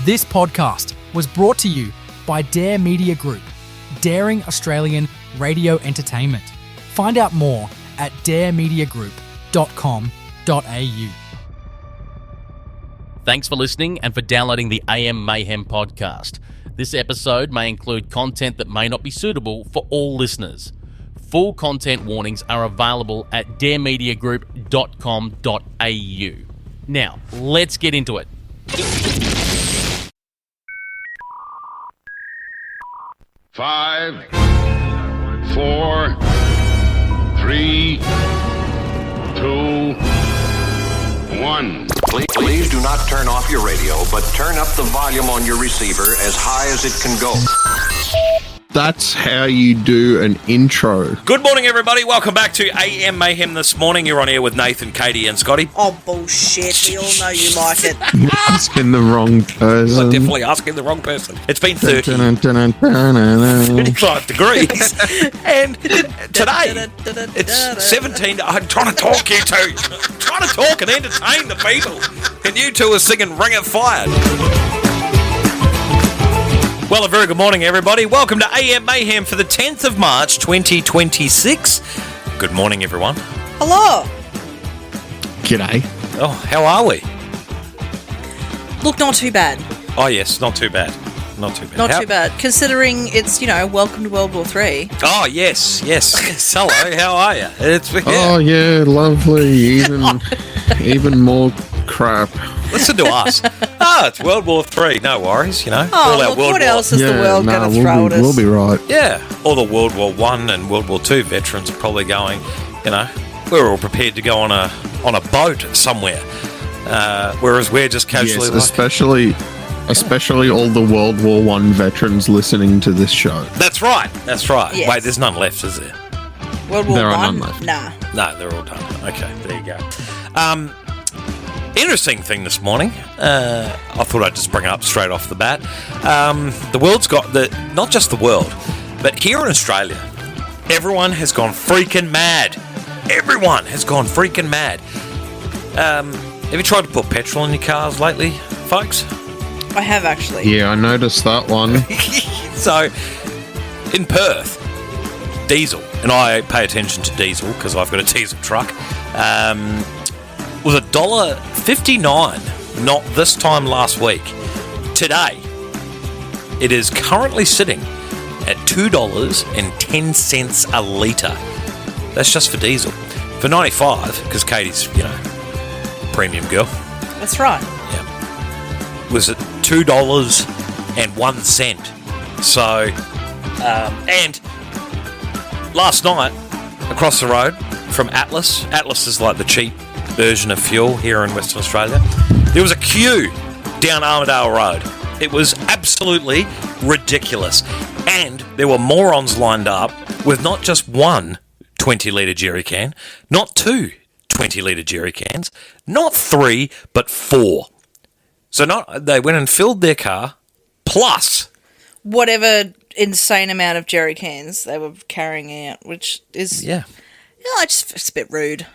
This podcast was brought to you by Dare Media Group, daring Australian radio entertainment. Find out more at daremediagroup.com.au. Thanks for listening and for downloading the AM Mayhem podcast. This episode may include content that may not be suitable for all listeners. Full content warnings are available at daremediagroup.com.au. Now, let's get into it. Five, 4, 3, 2, 1. Please do not turn off your radio, but turn up the volume on your receiver as high as it can go. That's how you do an intro. Good morning, everybody. Welcome back to AM Mayhem this morning. You're on here with Nathan, Kaite, and Scotty. Oh, bullshit. We all know you like it. You're asking the wrong person. I'm definitely asking the wrong person. It's been 35 degrees. And today, it's 17. I'm trying to talk, you two. I'm trying to talk and entertain the people. And you two are singing Ring of Fire. Well, a very good morning, everybody. Welcome to AM Mayhem for the 10th of March, 2026. Good morning, everyone. Hello. G'day. Oh, how are we? Look, not too bad. Oh, yes, not too bad. Not too bad. Not too bad, considering it's, welcome to World War III. Oh, yes. Hello, how are you? Oh, yeah, lovely. Even more crap. Listen to us. It's World War III. No worries, Oh, look, what else is the world going to throw at us? We'll be right. Yeah. All the World War I and World War II veterans are probably going, we're all prepared to go on a boat somewhere. Whereas we're just casually... Yes, especially all the World War I veterans listening to this show. That's right. Yes. Wait, there's none left, is there? World War There are I? none left. Nah. No, they're all done. Okay, there you go. Interesting thing this morning. I thought I'd just bring it up straight off the bat. The world's got not just the world, but here in Australia, everyone has gone freaking mad. Everyone has gone freaking mad. Have you tried to put petrol in your cars lately, folks? I have, actually. Yeah, I noticed that one. So, in Perth, diesel, and I pay attention to diesel because I've got a diesel truck, was $1.59, not this time last week. Today, it is currently sitting at $2.10 a litre. That's just for diesel. For 95, because Katie's, premium girl. That's right. Yeah. Was at $2.01. So, and last night, across the road from Atlas is like the cheap version of fuel here in Western Australia, there was a queue down Armadale Road. It was absolutely ridiculous. And there were morons lined up with not just one 20-litre jerry can, not two 20-litre jerry cans, not 3, but 4. So they went and filled their car, plus whatever insane amount of jerry cans they were carrying out, which is... it's a bit rude.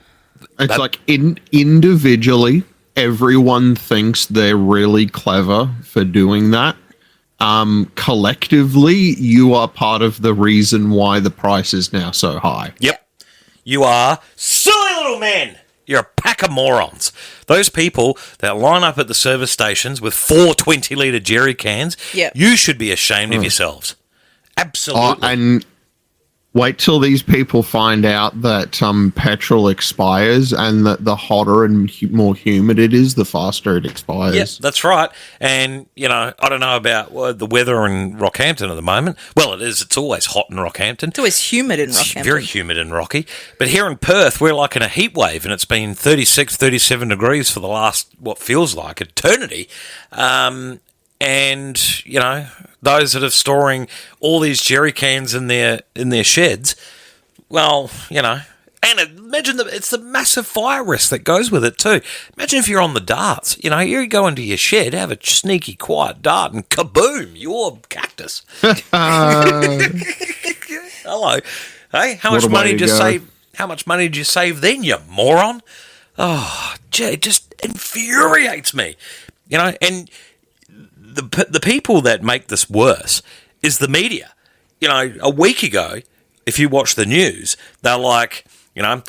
It's like individually, everyone thinks they're really clever for doing that. Collectively, you are part of the reason why the price is now so high. Yep. You are silly little men. You're a pack of morons. Those people that line up at the service stations with 4 20-litre jerry cans, you should be ashamed of yourselves. Absolutely. And wait till these people find out that petrol expires and that the hotter and more humid it is, the faster it expires. Yes, that's right. And, I don't know about the weather in Rockhampton at the moment. Well, it is. It's always hot in Rockhampton. It's always humid in Rockhampton. It's very humid in Rocky. But here in Perth, we're like in a heat wave, and it's been 36, 37 degrees for the last, what feels like, eternity. And, those that are storing all these jerry cans in their sheds, well, and imagine it's the massive fire risk that goes with it too. Imagine if you're on the darts, you go into your shed, have a sneaky, quiet dart, and kaboom, you're cactus. Hello, hey, how much money did you save? How much money did you save then, you moron? Oh, gee, it just infuriates me. You know, and the people that make this worse is the media. You know, a week ago, if you watch the news, they're like, you know,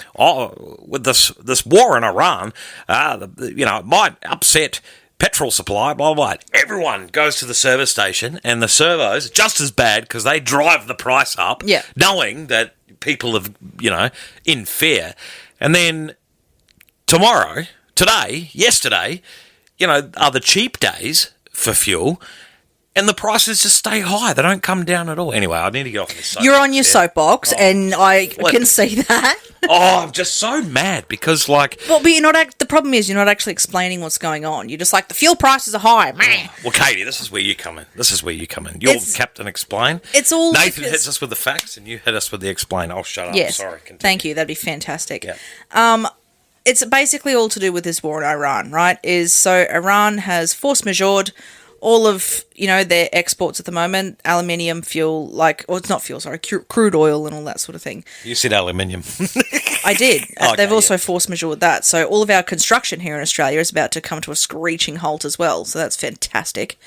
with this war in Iran, it might upset petrol supply, blah, blah, blah. Everyone goes to the service station, and the servos are just as bad because they drive the price up, knowing that people have, in fear. And then yesterday, are the cheap days for fuel, and the prices just stay high. They don't come down at all. Anyway, I need to get off this soapbox. You're on your soapbox, and I can see that. I'm just so mad because, like... Well, but the problem is you're not actually explaining what's going on. You're just like, the fuel prices are high. Well, Katie, this is where you come in. You're Captain Explain. It's all... Nathan hits us with the facts, and you hit us with the explain. I'll shut up. Yes. Sorry, continue. Thank you. That'd be fantastic. Yeah. It's basically all to do with this war in Iran, right? So Iran has force majeured all of, their exports at the moment, aluminium, fuel, it's not fuel, sorry, crude oil and all that sort of thing. You said aluminium. I did. Okay, they've also force majeured that. So all of our construction here in Australia is about to come to a screeching halt as well. So that's fantastic.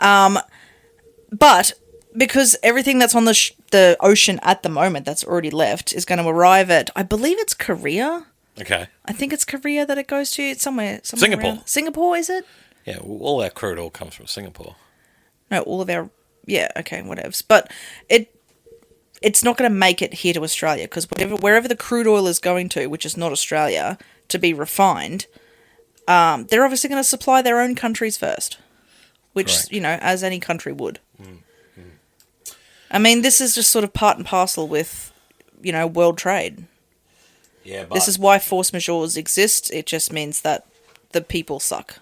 But because everything that's on the ocean at the moment that's already left is going to arrive at, I believe it's Korea. Okay. I think it's Korea that it goes to. It's somewhere Singapore. around. Singapore, is it? Yeah, all our crude oil comes from Singapore. No, all of our... Yeah, okay, whatevs. But it's not going to make it here to Australia because wherever the crude oil is going to, which is not Australia, to be refined, they're obviously going to supply their own countries first, which, Correct. As any country would. I mean, this is just sort of part and parcel with, world trade. Yeah, but... This is why force majeures exist. It just means that the people suck.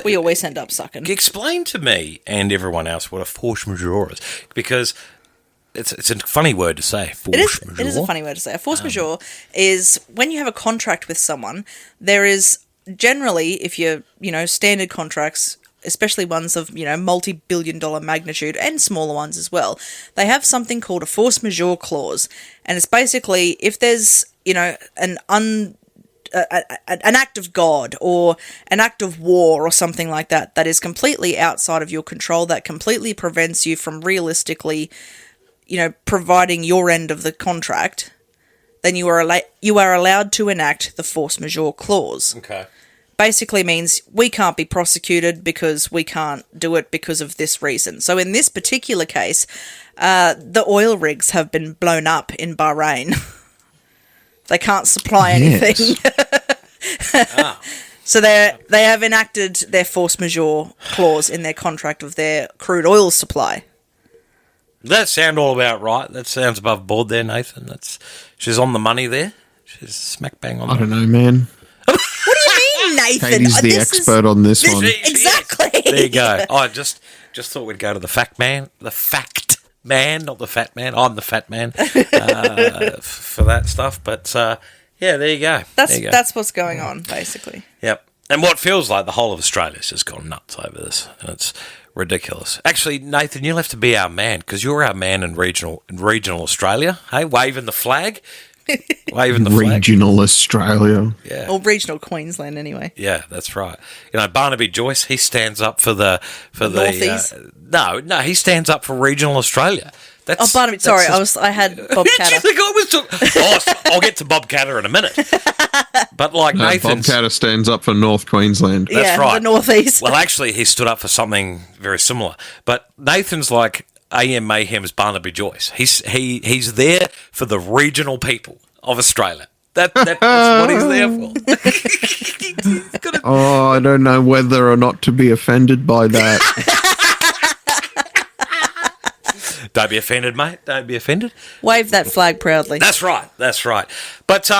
We always end up sucking. Explain to me and everyone else what a force majeure is, because it's a funny word to say. Force majeure. It is a funny word to say. A force majeure is when you have a contract with someone. There is generally, if you're standard contracts, especially ones of multi-billion-dollar magnitude and smaller ones as well, they have something called a force majeure clause, and it's basically if there's an act of God or an act of war or something like that is completely outside of your control, that completely prevents you from realistically, providing your end of the contract, then you are allowed to enact the force majeure clause. Okay. Basically means we can't be prosecuted because we can't do it because of this reason. So in this particular case, the oil rigs have been blown up in Bahrain. They can't supply anything. So they have enacted their force majeure clause in their contract of their crude oil supply. That sound all about right. That sounds above board there, Nathan. She's on the money there. She's smack bang on. I don't know, man. What do you mean, Nathan? Katie's the expert on this one. Exactly. There you go. I just thought we'd go to the fact man. The fact man, not the fat man. I'm the fat man for that stuff. But there you go. That's what's going on, basically. Yep. And what feels like the whole of Australia's just gone nuts over this, and it's ridiculous. Actually, Nathan, you'll have to be our man because you're our man in regional Australia. Hey, waving the flag. Waving the flag. Regional Australia. Yeah. Or regional Queensland, anyway. Yeah, that's right. Barnaby Joyce, he stands up for the Northeast? No, he stands up for regional Australia. Barnaby. Sorry, I had Bob Catter. Did you think I was I'll get to Bob Catter in a minute. But Nathan, Bob Catter stands up for North Queensland. That's right. The Northeast. Well, actually, he stood up for something very similar. But Nathan's like AM Mayhem's Barnaby Joyce. He's there for the regional people of Australia. That's what he's there for. I don't know whether or not to be offended by that. Don't be offended, mate. Don't be offended. Wave that flag proudly. That's right. But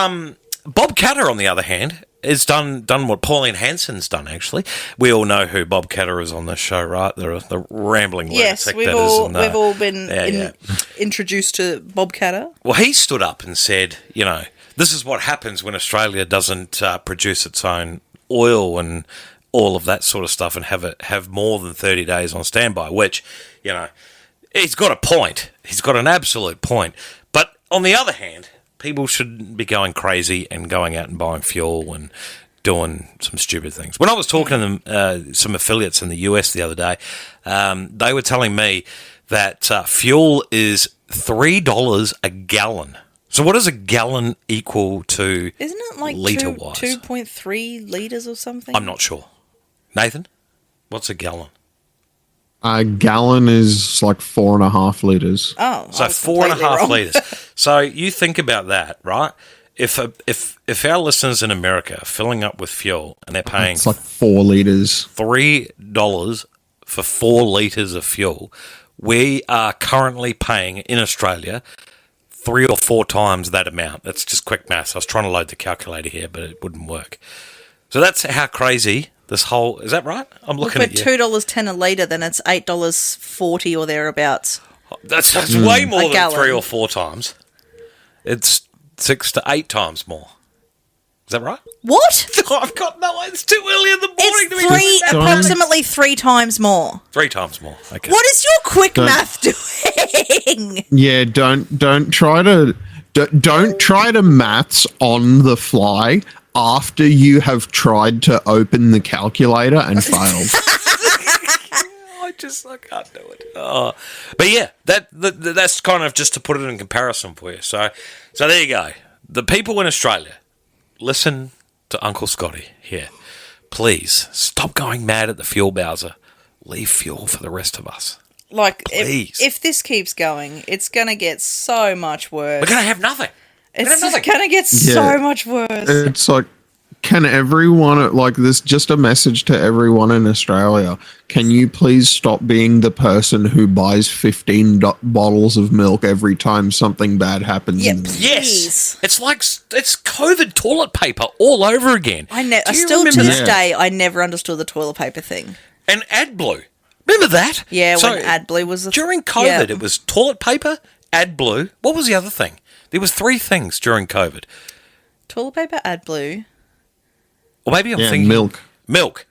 Bob Catter, on the other hand, has done what Pauline Hanson's done, actually. We all know who Bob Catter is on this show, right? The rambling lunatic. Yes, we've all been introduced to Bob Catter. Well, he stood up and said, this is what happens when Australia doesn't produce its own oil and all of that sort of stuff and have more than 30 days on standby, which, he's got a point. He's got an absolute point. But on the other hand, people shouldn't be going crazy and going out and buying fuel and doing some stupid things. When I was talking to them, some affiliates in the US the other day, they were telling me that fuel is $3 a gallon. So what does a gallon equal to? Isn't it like litre-wise? 2.3 litres or something? I'm not sure. Nathan, what's a gallon? A gallon is like 4.5 litres. Oh, So 4.5 litres. So you think about that, right? If our listeners in America are filling up with fuel and they're paying It's like 4 litres. $3 for 4 litres of fuel, we are currently paying in Australia 3 or 4 times that amount. That's just quick maths. I was trying to load the calculator here, but it wouldn't work. So that's how crazy this whole... Is that right? I'm looking at you. $2.10 a litre, then it's $8.40 or thereabouts. That's way more than gallon. 3 or 4 times. It's 6 to 8 times more. Is that right? What? I've got no... It's too early in the morning to be It's approximately 3 times more. 3 times more. Okay. What is your quick math doing? Yeah, don't try to maths on the fly after you have tried to open the calculator and failed. I can't do it. But yeah, that's kind of just to put it in comparison for you. So there you go. The people in Australia, listen to Uncle Scotty here. Please stop going mad at the fuel bowser. Leave fuel for the rest of us. Like, Please. if this keeps going, it's going to get so much worse. We're going to have nothing. It's going to get so much worse. It's like, can everyone, like this, just a message to everyone in Australia, can you please stop being the person who buys 15 bottles of milk every time something bad happens? Yeah, in the Yes. It's like it's COVID toilet paper all over again. I Do you still, to remember this that? day, I never understood the toilet paper thing. And AdBlue. Remember that? Yeah, when AdBlue was... During COVID, it was toilet paper, AdBlue. What was the other thing? There was 3 things during COVID. Toilet paper, AdBlue. Or maybe I'm thinking... milk. Milk.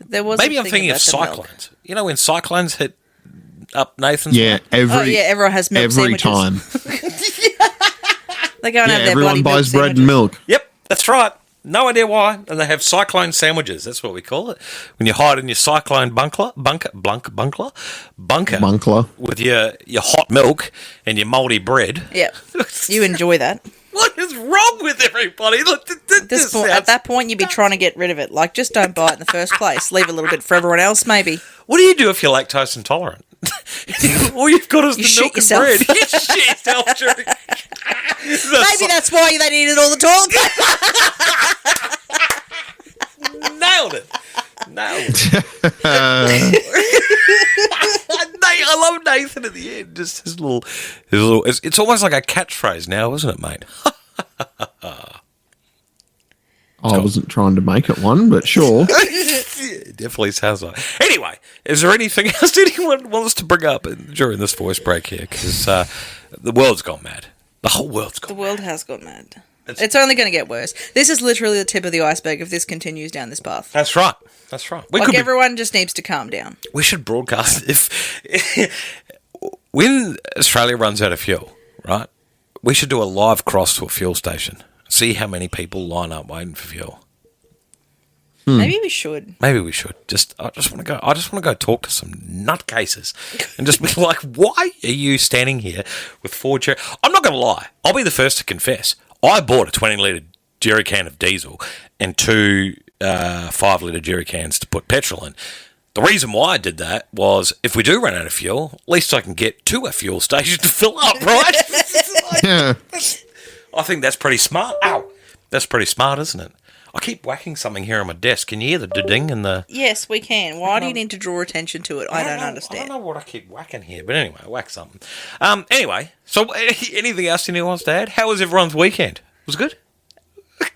There was Maybe I'm thinking of cyclones. You know when cyclones hit up Nathan's... Yeah, everyone has milk every sandwiches. time. They go and have their bloody everyone buys milk bread and milk. Yep, that's right. No idea why. And they have cyclone sandwiches. That's what we call it. When you hide in your cyclone bunker with your hot milk and your mouldy bread. Yeah, you enjoy that. What is wrong with everybody? Look, At that point, you'd be trying to get rid of it. Like, just don't buy it in the first place. Leave a little bit for everyone else, maybe. What do you do if you're lactose intolerant? All you've got is the milk and bread. You shit yourself during... Maybe that's why they needed all the toilet paper. Nailed it. I love Nathan at the end. Just his little it's almost like a catchphrase now, isn't it, mate? I wasn't trying to make it one, but sure. It definitely sounds like. Anyway, is there anything else anyone wants to bring up during this voice break here? Because the world's gone mad. The whole world's gone mad. The world has gone mad. It's only going to get worse. This is literally the tip of the iceberg if this continues down this path. That's right. Everyone just needs to calm down. We should broadcast when Australia runs out of fuel, right? We should do a live cross to a fuel station. See how many people line up waiting for fuel. Maybe we should. I just want to go talk to some nutcases and just be like, why are you standing here with 4 jerry? I'm not going to lie. I'll be the first to confess. I bought a 20-litre jerry can of diesel and 2 5-litre jerry cans to put petrol in. The reason why I did that was if we do run out of fuel, at least I can get to a fuel station to fill up, right? Yeah. I think that's pretty smart. Ow! That's pretty smart, isn't it? I keep whacking something here on my desk. Can you hear the ding and the... Yes, we can. Why do you need to draw attention to it? I don't understand. I don't know what I keep whacking here, but anyway, I whack something. Anyway, so anything else anyone wants to add? How was everyone's weekend? Was it good?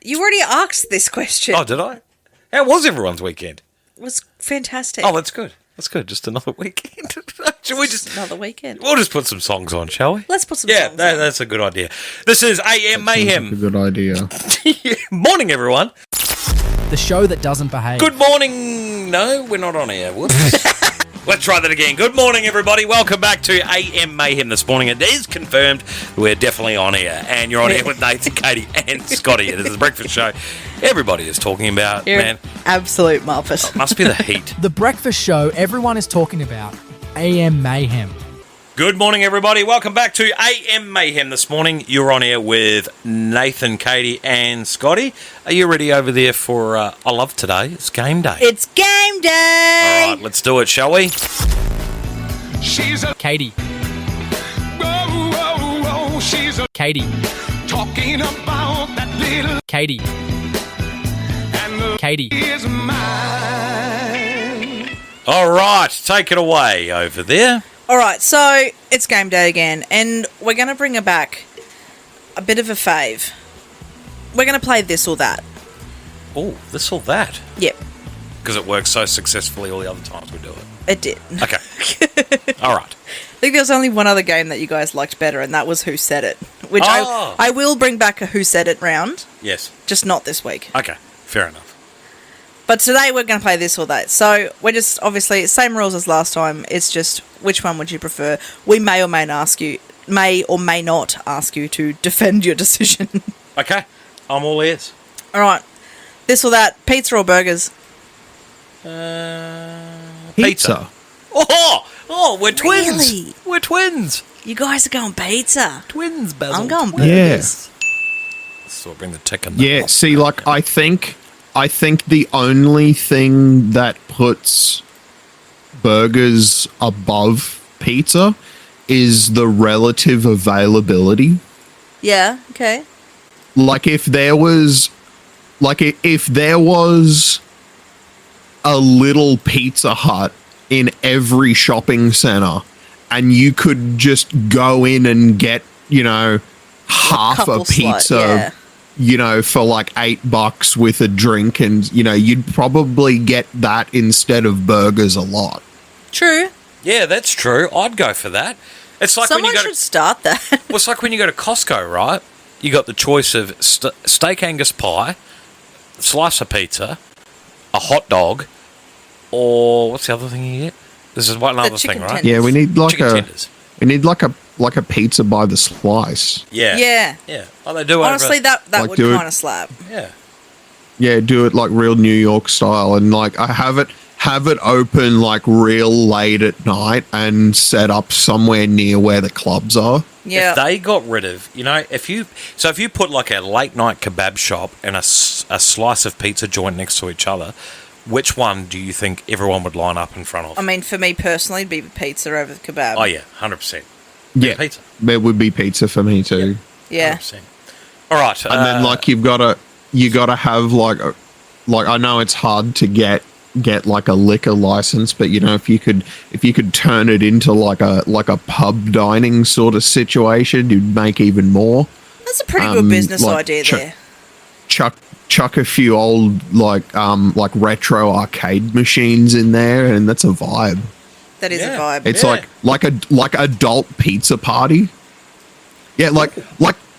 You already asked this question. Oh, did I? How was everyone's weekend? It was fantastic. Oh, that's good. That's good. Just another weekend. Should we just another weekend? We'll just put some songs on, shall we? Let's put some songs on. Yeah, that's a good idea. This is AM Mayhem. That's a good idea. Morning, everyone. The show that doesn't behave. Good morning. No, we're not on air. Whoops. Let's try that again. Good morning, everybody. Welcome back to AM Mayhem this morning. It is confirmed we're definitely on air. And you're on air with Nathan, Kaite, and Scotty. This is the breakfast show everybody is talking about, You're man. absolute muppet. It must be the heat. The breakfast show everyone is talking about, AM Mayhem. Good morning, everybody. Welcome back to AM Mayhem this morning. You're on air with Nathan, Kaite, and Scotty. Are you ready over there for I love today? It's game day. It's game day! All right, let's do it, shall we? She's a Katie. she's a Katie. talking about that little Katie. and the Katie. is mine. All right, take it away over there. All right, so it's game day again, and we're going to bring her back a bit of a fave. We're going to play this or that. Oh, this or that? Yep, Because it works so successfully all the other times we do it. it did. Okay. All right. I think there was only one other game that you guys liked better, and that was Who Said It, which Oh. I will bring back a Who Said It round, Yes. just not this week. Okay. Fair enough. But today we're going to play this or that. So we're just, obviously, same rules as last time. It's just, which one would you prefer? We may or may not ask you to defend your decision. Okay. I'm all ears. All right. This or that, pizza or burgers? Pizza. Oh, we're twins. Really? We're twins. You guys are going pizza. Twins, Basil. I'm going Twins. burgers. So I'll bring the tick in. Yeah, see, like, I think the only thing that puts burgers above pizza is the relative availability. Yeah, okay. Like, if there was a little Pizza Hut in every shopping center and you could just go in and get, half a couple pizza, yeah. For like $8 with a drink, and you'd probably get that instead of burgers a lot. True. Yeah, that's true. I'd go for that. It's like Someone when you go should start that. Well, it's like when you go to Costco, right? You got the choice of steak Angus pie, slice of pizza, a hot dog, or what's the other thing you get? This is one other thing, chicken right? tenders. Yeah, we need like Chicken tenders. a pizza by the slice. Yeah. Yeah. Yeah. Oh, they do Honestly, over. that Like, would do it- kind of slap. Yeah. Yeah, do it like real New York style, and like I have it open like real late at night and set up somewhere near where the clubs are. Yeah. If they got rid of, if you put like a late night kebab shop and a slice of pizza joint next to each other, which one do you think everyone would line up in front of? I mean, for me personally, it'd be pizza over the kebab. Oh yeah, 100%. Yeah, Pizza. there would be pizza for me too. Yeah. 100%. All right, And then like you gotta have like I know it's hard to get like a liquor license, but if you could turn it into like a pub dining sort of situation, you'd make even more. That's a pretty good business like idea there. Chuck a few old like retro arcade machines in there, and that's a vibe. That is Yeah. a vibe. It's Yeah. like adult pizza party. Yeah, like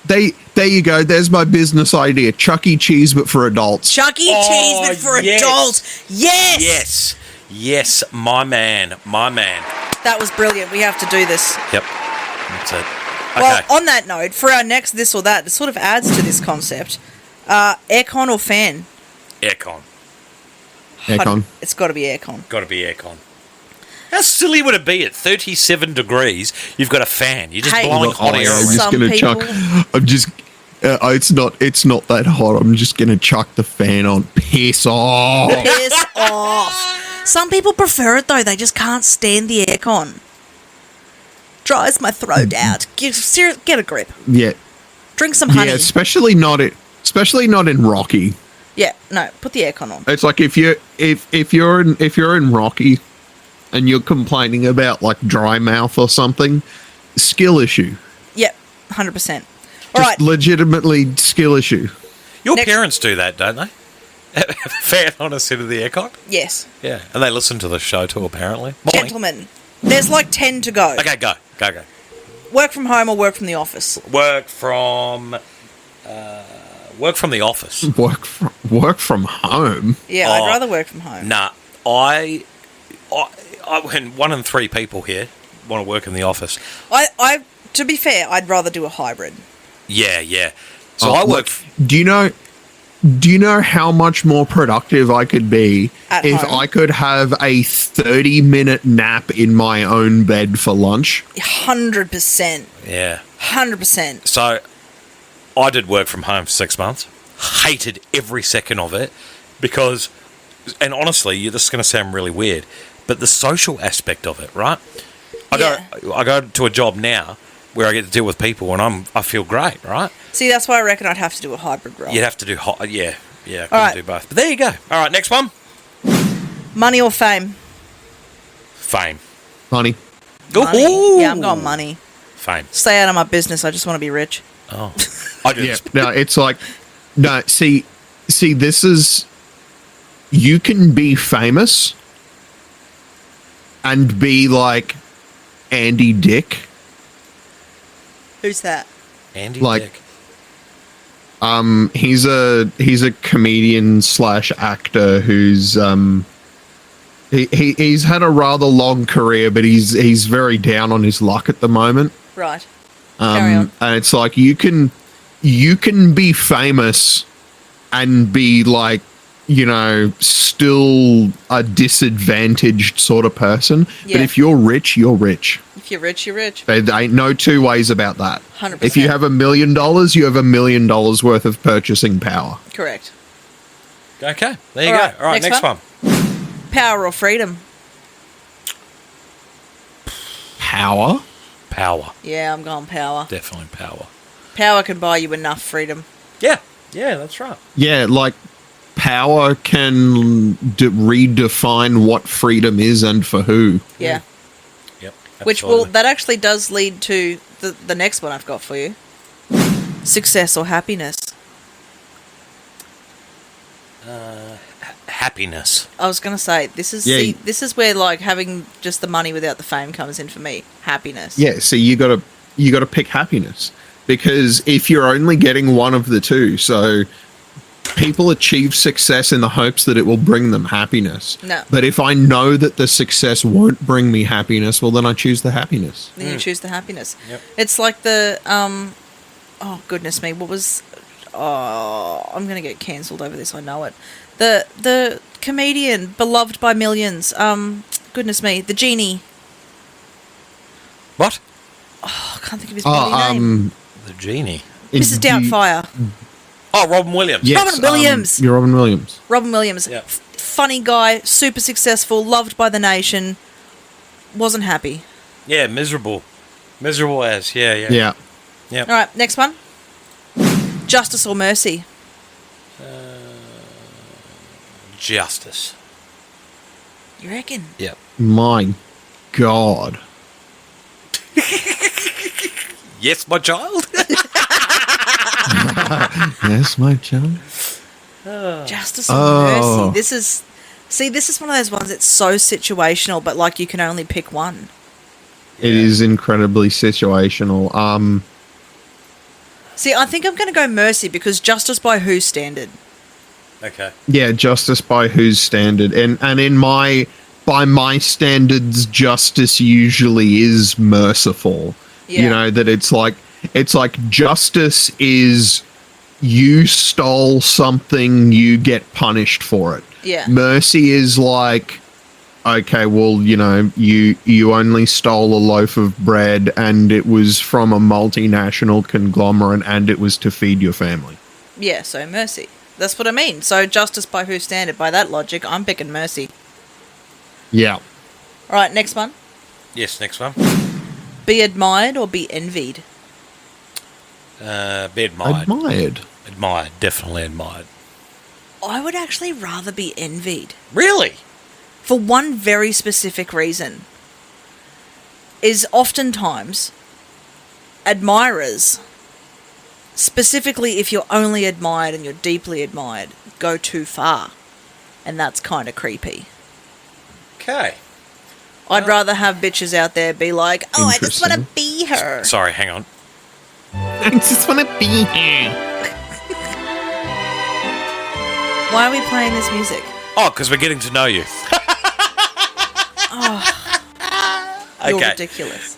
there you go. There's my business idea. Chuck E. Cheese, but for adults. Chuck E. Cheese, but for yes. adults. Yes! Yes. Yes, my man. That was brilliant. We have to do this. Yep. That's it. Okay. Well, on that note, for our next this or that, it sort of adds to this concept. Aircon or fan? Aircon. Aircon. It's got to be aircon. Got to be aircon. How silly would it be at 37 degrees? You've got a fan. You're just Hey, blowing look, hot air I'm around. just Some gonna people- chuck. I'm just. It's not that hot. I'm just gonna chuck the fan on. Piss off. Piss off. Some people prefer it though. They just can't stand the aircon. Dries my throat out. Get a grip. Yeah. Drink some honey. Yeah. Especially not in Rocky. Yeah, no, put the aircon on. It's like if you're in Rocky, and you're complaining about like dry mouth or something, skill issue. Yep, 100%. All Just right. legitimately skill issue. Your Next- parents do that, don't they? Fan on a seat of the aircon? Yes. Yeah. And they listen to the show too, apparently. Morning. Gentlemen, there's like 10 to go. Okay, go. Work from home or work from the office? Work from the office. Work from home. Yeah, Oh. I'd rather work from home. Nah, when 1 in 3 people here want to work in the office. I to be fair, I'd rather do a hybrid. Yeah. So I work. Do you know how much more productive I could be At if home. I could have a 30-minute nap in my own bed for lunch? 100%. Yeah. 100%. So I did work from home for 6 months. Hated every second of it because, and honestly, this is going to sound really weird, but the social aspect of it, right? I go to a job now where I get to deal with people and I feel great, right? See, that's why I reckon I'd have to do a hybrid role. You'd have to do yeah, I couldn't right. do both. But there you go. All right, next one. Money or fame? Fame. Money. Money. Ooh. Yeah, I'm going money. Fame. Stay out of my business. I just want to be rich. Oh. I do Yeah. this. No, it's like, no, see, this is, you can be famous and be like Andy Dick. Who's that? Andy Like- Dick. He's a comedian / actor who's he's had a rather long career, but he's very down on his luck at the moment. Right. Carry on. And it's like you can be famous and be like, you know, still a disadvantaged sort of person. Yeah. But if you're rich, you're rich. If you're rich, you're rich. There ain't no two ways about that. 100%. If you have $1 million, you have $1 million worth of purchasing power. Correct. Okay, there you All go. right, All right, next next one. Power or freedom? Power? Power. Yeah, I'm going power. Definitely power. Power can buy you enough freedom. Yeah, that's right. Yeah, like power can redefine what freedom is and for who. Yeah. Yep. Which that actually does lead to the next one I've got for you. Success or happiness? Happiness. I was gonna say this is this is where like having just the money without the fame comes in for me. Happiness. Yeah, so you gotta pick happiness. Because if you're only getting one of the two, so people achieve success in the hopes that it will bring them happiness. No. But if I know that the success won't bring me happiness, well then I choose the happiness. Then you choose the happiness. Yep. It's like the oh goodness me, what was I'm gonna get cancelled over this, I know it. The comedian beloved by millions, goodness me, the genie. What? I can't think of his bloody name. The genie. Mrs. Doubtfire. Oh, Robin Williams. Yes, Robin Williams. You're Robin Williams. Robin Williams. Yeah. Funny guy, super successful, loved by the nation. Wasn't happy. Yeah, miserable. Miserable as. Yeah. Yeah. Yep. All right, next one. Justice or mercy? Justice. You reckon? Yep. My God. Yes, my child. Yes, my child. Justice or Oh. mercy? This is one of those ones that's so situational, but like you can only pick one. It is incredibly situational. See, I think I'm going to go mercy because justice by whose standard? Okay. Yeah, justice by whose standard? And by my standards, justice usually is merciful. Yeah. You know, that it's like justice is you stole something, you get punished for it. Yeah. Mercy is like, okay, well, you know, you only stole a loaf of bread and it was from a multinational conglomerate and it was to feed your family. Yeah, so mercy. That's what I mean. So justice by whose standard? By that logic, I'm picking mercy. Yeah. All right, next one. Yes, next one. Be admired or be envied? Be admired. Admired. Admired. Definitely admired. I would actually rather be envied. Really? For one very specific reason. Is oftentimes admirers, specifically if you're only admired and you're deeply admired, go too far. And that's kind of creepy. Okay. I'd rather have bitches out there be like, oh, I just want to be her. Sorry, hang on. I just want to be here. Why are we playing this music? Oh, because we're getting to know you. You're Okay. ridiculous.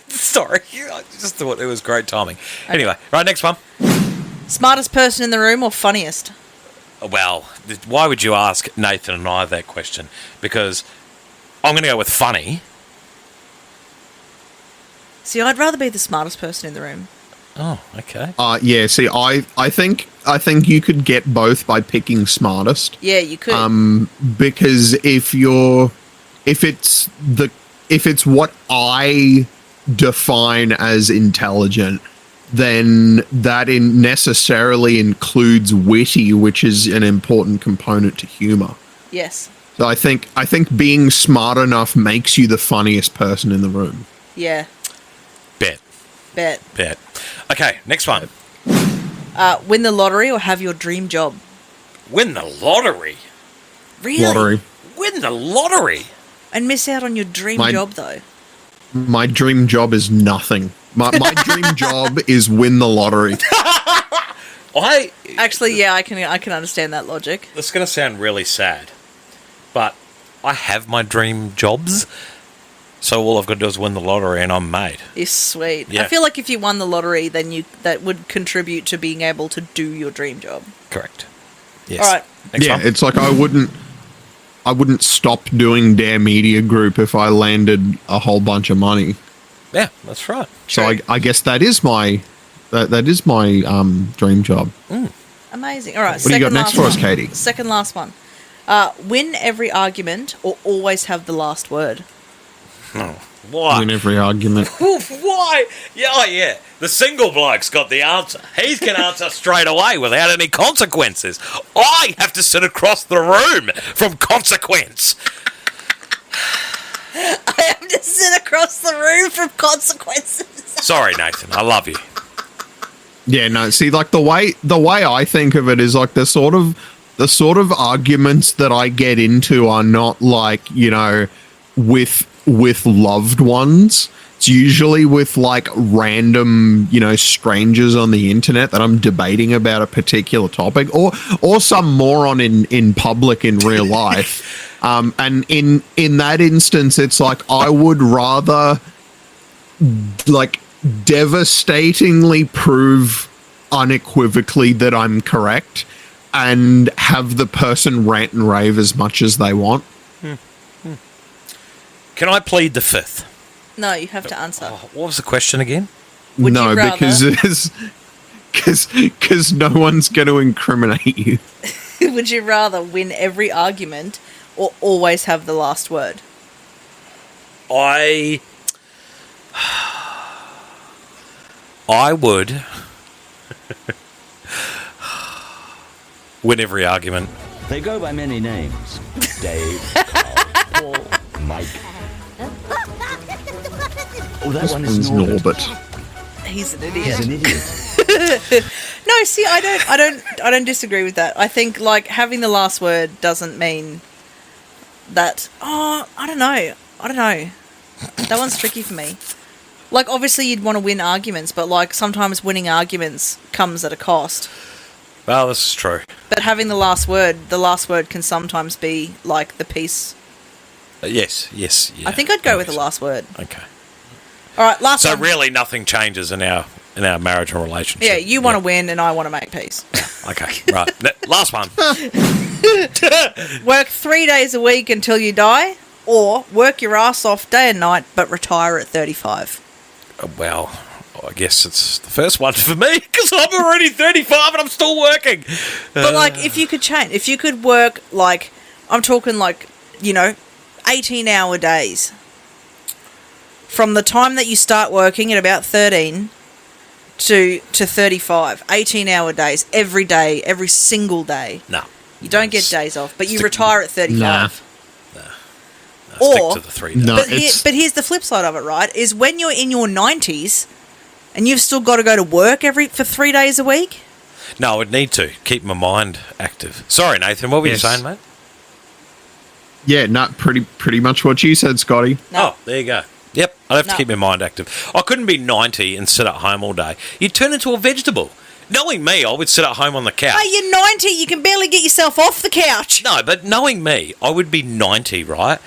Sorry, I just thought it was great timing. Anyway, right, next one. Smartest person in the room or funniest? Well, why would you ask Nathan and I that question? Because I'm going to go with funny. See, I'd rather be the smartest person in the room. Oh, okay. Yeah. See, I think you could get both by picking smartest. Yeah, you could. Because if it's what I define as intelligent, then that necessarily includes witty, which is an important component to humor. Yes. So I think being smart enough makes you the funniest person in the room. Yeah. Bet. Okay, next one. Win the lottery or have your dream job? Win the lottery. Really? Lottery. Win the lottery. And miss out on your dream job, though. My dream job is nothing. My dream job is win the lottery. Actually, yeah, I can understand that logic. It's going to sound really sad, but I have my dream jobs, so all I've got to do is win the lottery and I'm made. It's sweet. Yeah. I feel like if you won the lottery, then that would contribute to being able to do your dream job. Correct. Yes. All right. Next one. It's like I wouldn't stop doing Dare Media Group if I landed a whole bunch of money. Yeah, that's right. So I guess that is my dream job. Amazing. All right. What do you got next for us, Katie? Second last one. Win every argument or always have the last word. Why? Win every argument. Why? Yeah. The single bloke's got the answer. He can answer straight away without any consequences. I have to sit across the room from consequence. I have to sit across the room from consequences. Sorry, Nathan. I love you. Yeah, no. See, like the way I think of it is like the sort of arguments that I get into are not like, with loved ones. It's usually with like random, strangers on the internet that I'm debating about a particular topic, or some moron in public in real life. And in that instance, it's like I would rather like devastatingly prove unequivocally that I'm correct and have the person rant and rave as much as they want. Can I plead the fifth? No, you have to answer. What was the question again? Would no, you rather- because no one's going to incriminate you. Would you rather win every argument or always have the last word? I would win every argument. They go by many names. Dave, Carl, Paul, Mike. Oh, that one is Norbert. He's an idiot. He's an idiot. No, see, I don't disagree with that. I think like having the last word doesn't mean that. Oh, I don't know. That one's tricky for me. Like, obviously, you'd want to win arguments, but like sometimes winning arguments comes at a cost. Well, this is true. But having the last word can sometimes be like the peace. Yes. Yeah, I think I'd go with the last word. Okay. All right, last So one. really, nothing changes in our marriage and relationship. Yeah, you want to win, and I want to make peace. Okay, right. Last one. Work 3 days a week until you die, or work your ass off day and night, but retire at 35. Well, I guess it's the first one for me because I'm already 35 and I'm still working. But like, if you could change, if you could work like, I'm talking like, 18-hour days. From the time that you start working at about 13 to 35, 18-hour days, every day, every single day. No. You don't get days off, but you retire at 35. Nah. Stick to the 3 days. No. But here's the flip side of it, right? Is when you're in your 90s and you've still got to go to work for 3 days a week. No, I would need to keep my mind active. Sorry, Nathan. What were you Yes. saying, mate? Yeah, not pretty much what you said, Scotty. No. Oh, there you go. Yep, I'd have to No. keep my mind active. I couldn't be 90 and sit at home all day. You'd turn into a vegetable. Knowing me, I would sit at home on the couch. Hey, you're 90. You can barely get yourself off the couch. No, but knowing me, I would be 90, right?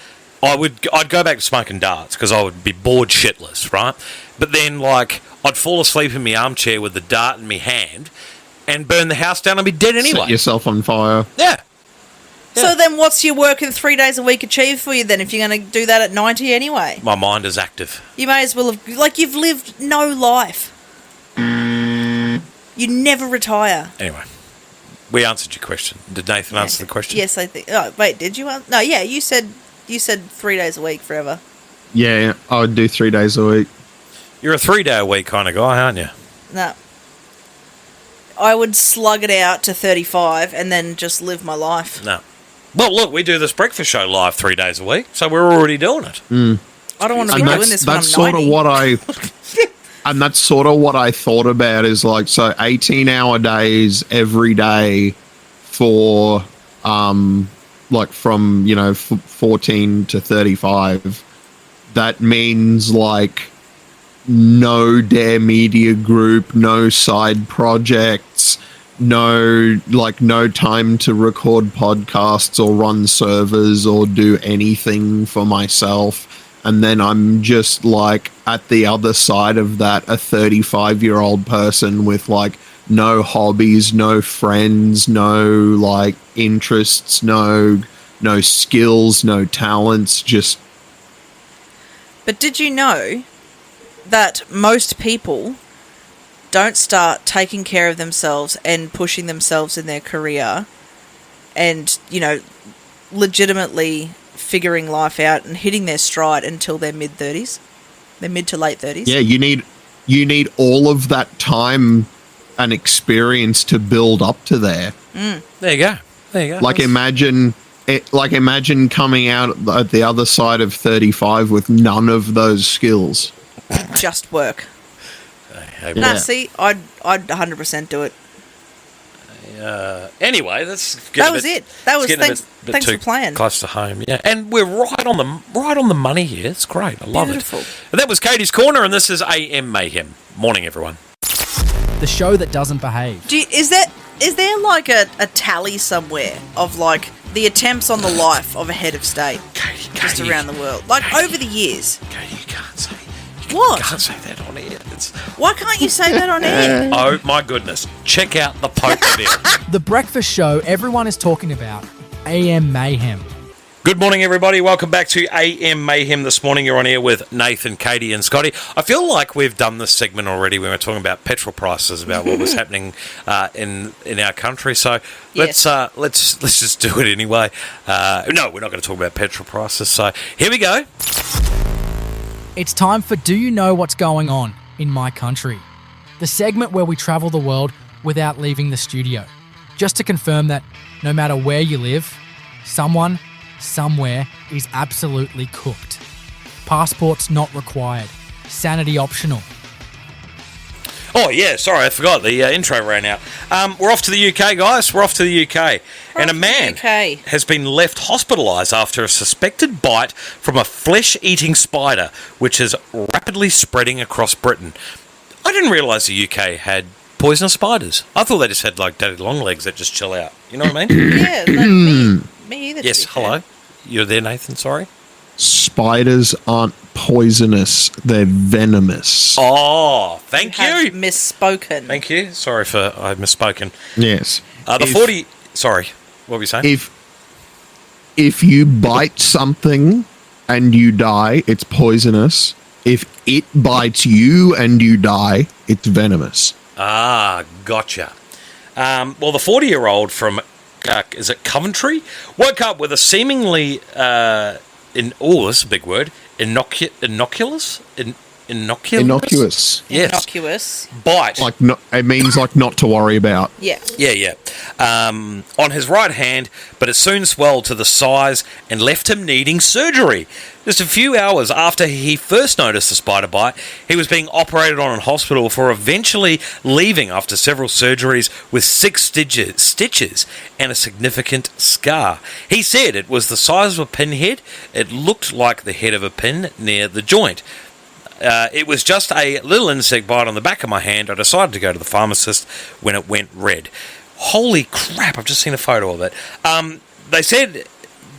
I'd go back to smoking darts because I would be bored shitless, right? But then, like, I'd fall asleep in my armchair with the dart in my hand and burn the house down and be dead anyway. Set yourself on fire. Yeah. So then what's your working 3 days a week achieve for you then if you're going to do that at 90 anyway? My mind is active. You may as well have... Like, you've lived no life. You never retire. Anyway, we answered your question. Did Nathan answer the question? Yes, I think... Oh, wait, did you? No, yeah, you said 3 days a week forever. Yeah, I would do 3 days a week. You're a 3-day-a-week kind of guy, aren't you? No. I would slug it out to 35 and then just live my life. No. Well, look, we do this breakfast show live 3 days a week, so we're already doing it. I don't want to be doing this when I'm 90. That's sort of what I... And that's sort of what I thought about is like, so 18-hour days every day for, like from, 14 to 35. That means like no Dare Media Group, no side projects, no time to record podcasts or run servers or do anything for myself. And then I'm just like at the other side of that, a 35-year-old person with like no hobbies, no friends, no like interests, no skills, no talents, just... But did you know that most people don't start taking care of themselves and pushing themselves in their career and, legitimately figuring life out and hitting their stride until their mid-30s? Their mid to late 30s? Yeah, you need all of that time and experience to build up to there. There you go. Like imagine coming out at the other side of 35 with none of those skills. Just work. Yeah. See, I'd 100% do it. Anyway, that's that was it. That was thanks for playing. Close to home, yeah. And we're right on the money here. It's great. I love Beautiful. it. And that was Katie's Corner, and this is AM Mayhem. Morning, everyone. The show that doesn't behave. Is there like a tally somewhere of like the attempts on the life of a head of state just around the world, like over the years? Katie, you can't say. What? You can't say that on air. Why can't you say that on air? Oh my goodness! Check out the poker bill. The breakfast show everyone is talking about, AM Mayhem. Good morning, everybody. Welcome back to AM Mayhem this morning. You're on air with Nathan, Katie, and Scotty. I feel like we've done this segment already when we're talking about petrol prices, about what was happening in our country. So let's just do it anyway. No, we're not going to talk about petrol prices. So here we go. It's time for Do You Know What's Going On in My Country? The segment where we travel the world without leaving the studio. Just to confirm that no matter where you live, someone, somewhere is absolutely cooked. Passports not required. Sanity optional. Oh, yeah, sorry, I forgot. The intro ran out. We're off to the UK, guys. We're off to the UK. And a man has been left hospitalised after a suspected bite from a flesh-eating spider, which is rapidly spreading across Britain. I didn't realise the UK had poisonous spiders. I thought they just had, like, daddy long legs that just chill out. You know what I mean? Yeah, like me either. Yes, hello. You're there, Nathan, sorry? Spiders aren't poisonous, they're venomous. Oh, thank you. Misspoken. Thank you. Sorry for I've misspoken. Yes. Sorry, what were you saying? If you bite something and you die, it's poisonous. If it bites you and you die, it's venomous. Ah, gotcha. Well, the 40-year-old from, is it Coventry? Woke up with a seemingly, this is a big word, innocuous? Innocuous. Yes. Innocuous. Bite. It means like not to worry about. Yeah. Yeah. On his right hand, but it soon swelled to the size and left him needing surgery. Just a few hours after he first noticed the spider bite, he was being operated on in hospital for eventually leaving after several surgeries with 6 stitches and a significant scar. He said it was the size of a pinhead. It looked like the head of a pin near the joint. It was just a little insect bite on the back of my hand. I decided to go to the pharmacist when it went red. Holy crap, I've just seen a photo of it. They said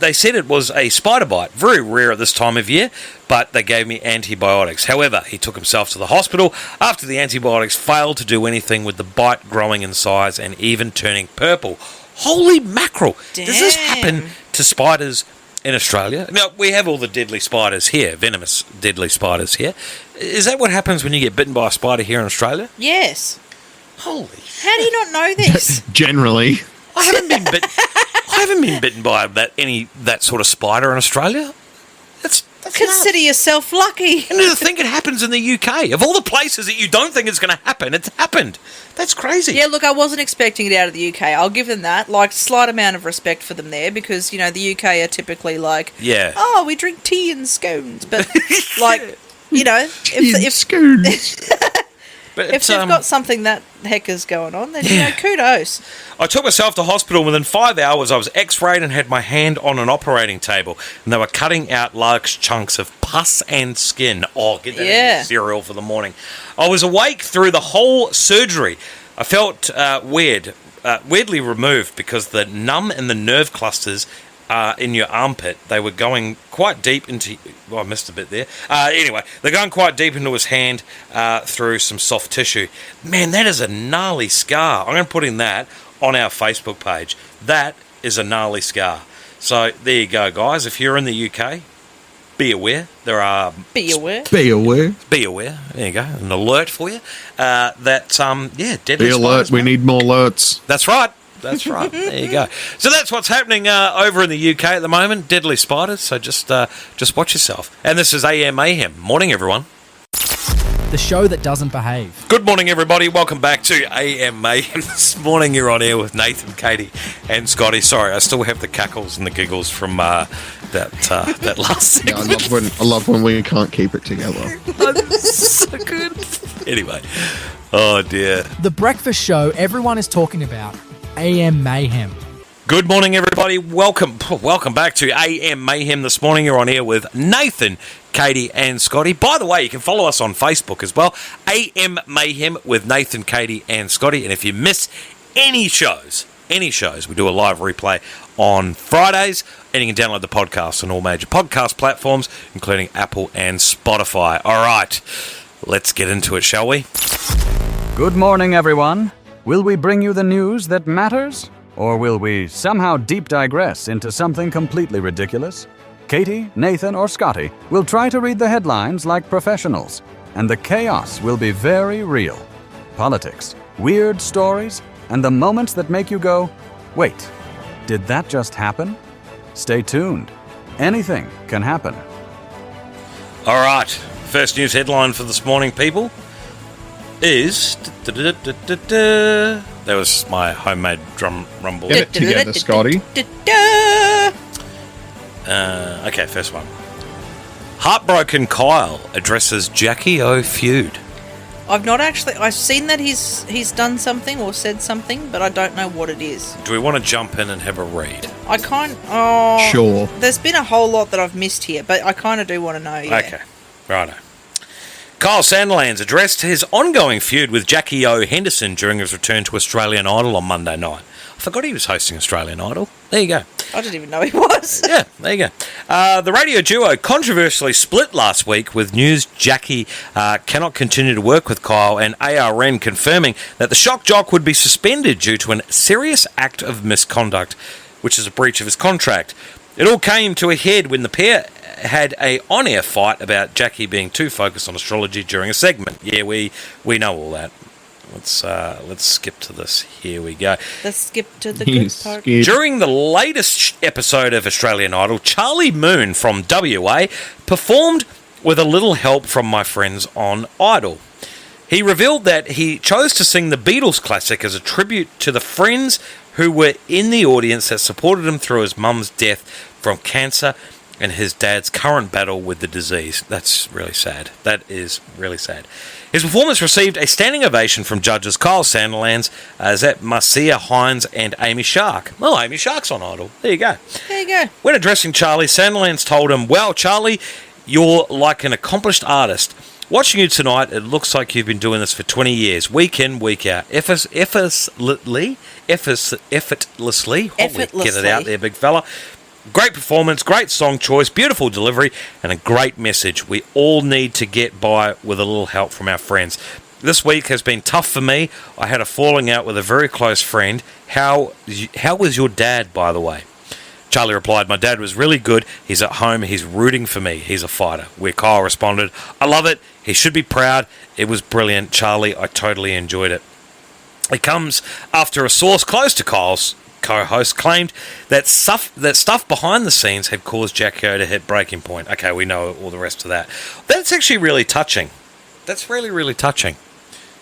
they said it was a spider bite, very rare at this time of year, but they gave me antibiotics. However, he took himself to the hospital after the antibiotics failed to do anything with the bite growing in size and even turning purple. Holy mackerel! Damn. Does this happen to spiders in Australia? Now, we have all the deadly spiders here, venomous deadly spiders here. Is that what happens when you get bitten by a spider here in Australia? Yes. Holy How do you not know this? Generally. I haven't been bitten by that sort of spider in Australia. That's Consider yourself lucky. And to think it happens in the UK. Of all the places that you don't think it's going to happen, it's happened. That's crazy. Yeah, look, I wasn't expecting it out of the UK. I'll give them that. Like, slight amount of respect for them there because, the UK are typically like, yeah. Oh, we drink tea and scones. But, like, if scones. But if they've got something that heckers going on, then, kudos. I took myself to hospital. Within 5 hours, I was x-rayed and had my hand on an operating table. And they were cutting out large chunks of pus and skin. Oh, get that in your cereal for the morning. I was awake through the whole surgery. I felt weirdly removed because the numb and the nerve clusters in your armpit, they were going quite deep into... Well, I missed a bit there. Anyway, they're going quite deep into his hand through some soft tissue. Man, that is a gnarly scar. I'm going to put in that on our Facebook page. That is a gnarly scar. So, there you go, guys. If you're in the UK, be aware. There are... Be aware. Be aware. Be aware. There you go. An alert for you. Deadly Be alert. We need more alerts. That's right. That's right. There you go. So that's what's happening over in the UK at the moment. Deadly spiders. So just watch yourself. And this is AM Mayhem. Morning, everyone. The show that doesn't behave. Good morning, everybody. Welcome back to AM Mayhem. This morning you're on air with Nathan, Kaite, and Scotty. Sorry, I still have the cackles and the giggles from that last segment. Yeah, I love when we can't keep it together. So good. Anyway. Oh, dear. The breakfast show everyone is talking about. AM Mayhem. Good morning, everybody. Welcome back to AM Mayhem. This morning you're on air with Nathan, Kaite, and Scotty. By the way, you can follow us on Facebook as well. AM Mayhem with Nathan, Kaite, and Scotty. And if you miss any shows, we do a live replay on Fridays, and you can download the podcast on all major podcast platforms, including Apple and Spotify. All right, let's get into it, shall we? Good morning, everyone. Will we bring you the news that matters? Or will we somehow deep digress into something completely ridiculous? Kaite, Nathan, or Scotty will try to read the headlines like professionals, and the chaos will be very real. Politics, weird stories, and the moments that make you go, wait, did that just happen? Stay tuned. Anything can happen. All right, first news headline for this morning, people, is... That was my homemade drum rumble. Get it together, Scotty. Okay, first one. Heartbroken Kyle addresses Jackie O feud. I've seen that he's done something or said something, but I don't know what it is. Do we want to jump in and have a read? I can't... Sure. There's been a whole lot that I've missed here, but I kind of do want to know, yeah. Okay, righto. Kyle Sandilands addressed his ongoing feud with Jackie O Henderson during his return to Australian Idol on Monday night. I forgot he was hosting Australian Idol. There you go. I didn't even know he was. Yeah, there you go. The radio duo controversially split last week with news Jackie cannot continue to work with Kyle, and ARN confirming that the shock jock would be suspended due to a serious act of misconduct, which is a breach of his contract. It all came to a head when the pair had a on-air fight about Jackie being too focused on astrology during a segment. Yeah, we know all that. Let's skip to this. Here we go. Let's skip to the good part. During the latest episode of Australian Idol, Charlie Moon from WA performed with a little help from my friends on Idol. He revealed that he chose to sing the Beatles classic as a tribute to the friends who were in the audience that supported him through his mum's death from cancer and his dad's current battle with the disease. That's really sad. That is really sad. His performance received a standing ovation from judges Kyle Sandilands, Zep Marcia Hines, and Amy Shark. Well, Amy Shark's on Idol. There you go. There you go. When addressing Charlie, Sandilands told him, "Well, Charlie, you're like an accomplished artist. Watching you tonight, it looks like you've been doing this for 20 years, week in, week out, effortlessly. Holy, get it out there, big fella. Great performance, great song choice, beautiful delivery, and a great message. We all need to get by with a little help from our friends. This week has been tough for me. I had a falling out with a very close friend. How was your dad, by the way? Charlie replied, my dad was really good. He's at home. He's rooting for me. He's a fighter. Where Kyle responded, I love it. He should be proud. It was brilliant. Charlie, I totally enjoyed it. It comes after a source close to Kyle's co-host claimed that stuff behind the scenes had caused Jacko to hit breaking point. Okay, we know all the rest of that. That's actually really touching. That's really, really touching.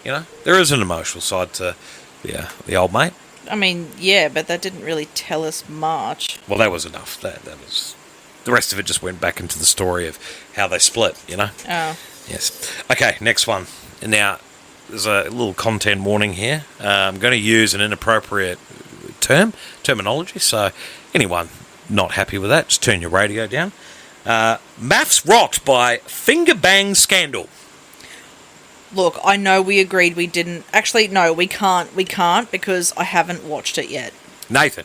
You know, there is an emotional side to the old mate. I mean, yeah, but that didn't really tell us much. Well, that was enough. That was the rest of it. Just went back into the story of how they split. You know. Oh. Yes. Okay. Next one. Now, there's a little content warning here. I'm going to use an inappropriate terminology. So, anyone not happy with that, just turn your radio down. Maths rocked by Finger Bang Scandal. Look, I know we agreed we didn't... Actually, no, we can't because I haven't watched it yet. Nathan,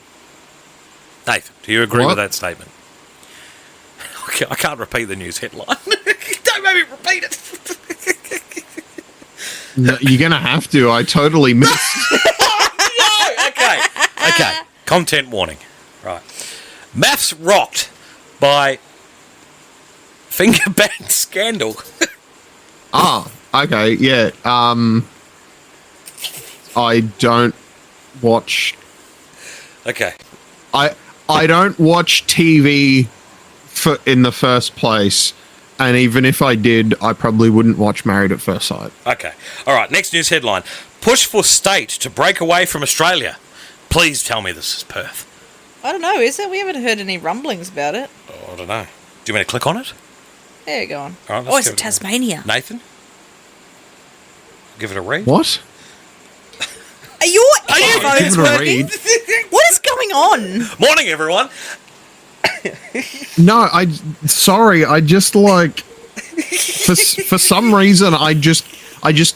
do you agree with that statement? Okay, I can't repeat the news headline. Don't make me repeat it. No, you're going to have to. I totally missed. No! Okay. Content warning. Right. Maths rocked by Finger Bang Scandal. Okay, yeah. I don't watch... Okay. I don't watch TV in the first place, and even if I did, I probably wouldn't watch Married at First Sight. Okay. All right, next news headline. Push for state to break away from Australia. Please tell me this is Perth. I don't know, is it? We haven't heard any rumblings about it. Oh, I don't know. Do you want me to click on it? There you go on. All right, it's Tasmania. Nathan? Give it a read. What? Are your give earphones it a working? read. What is going on? Morning, everyone. No, sorry, I just like for some reason I just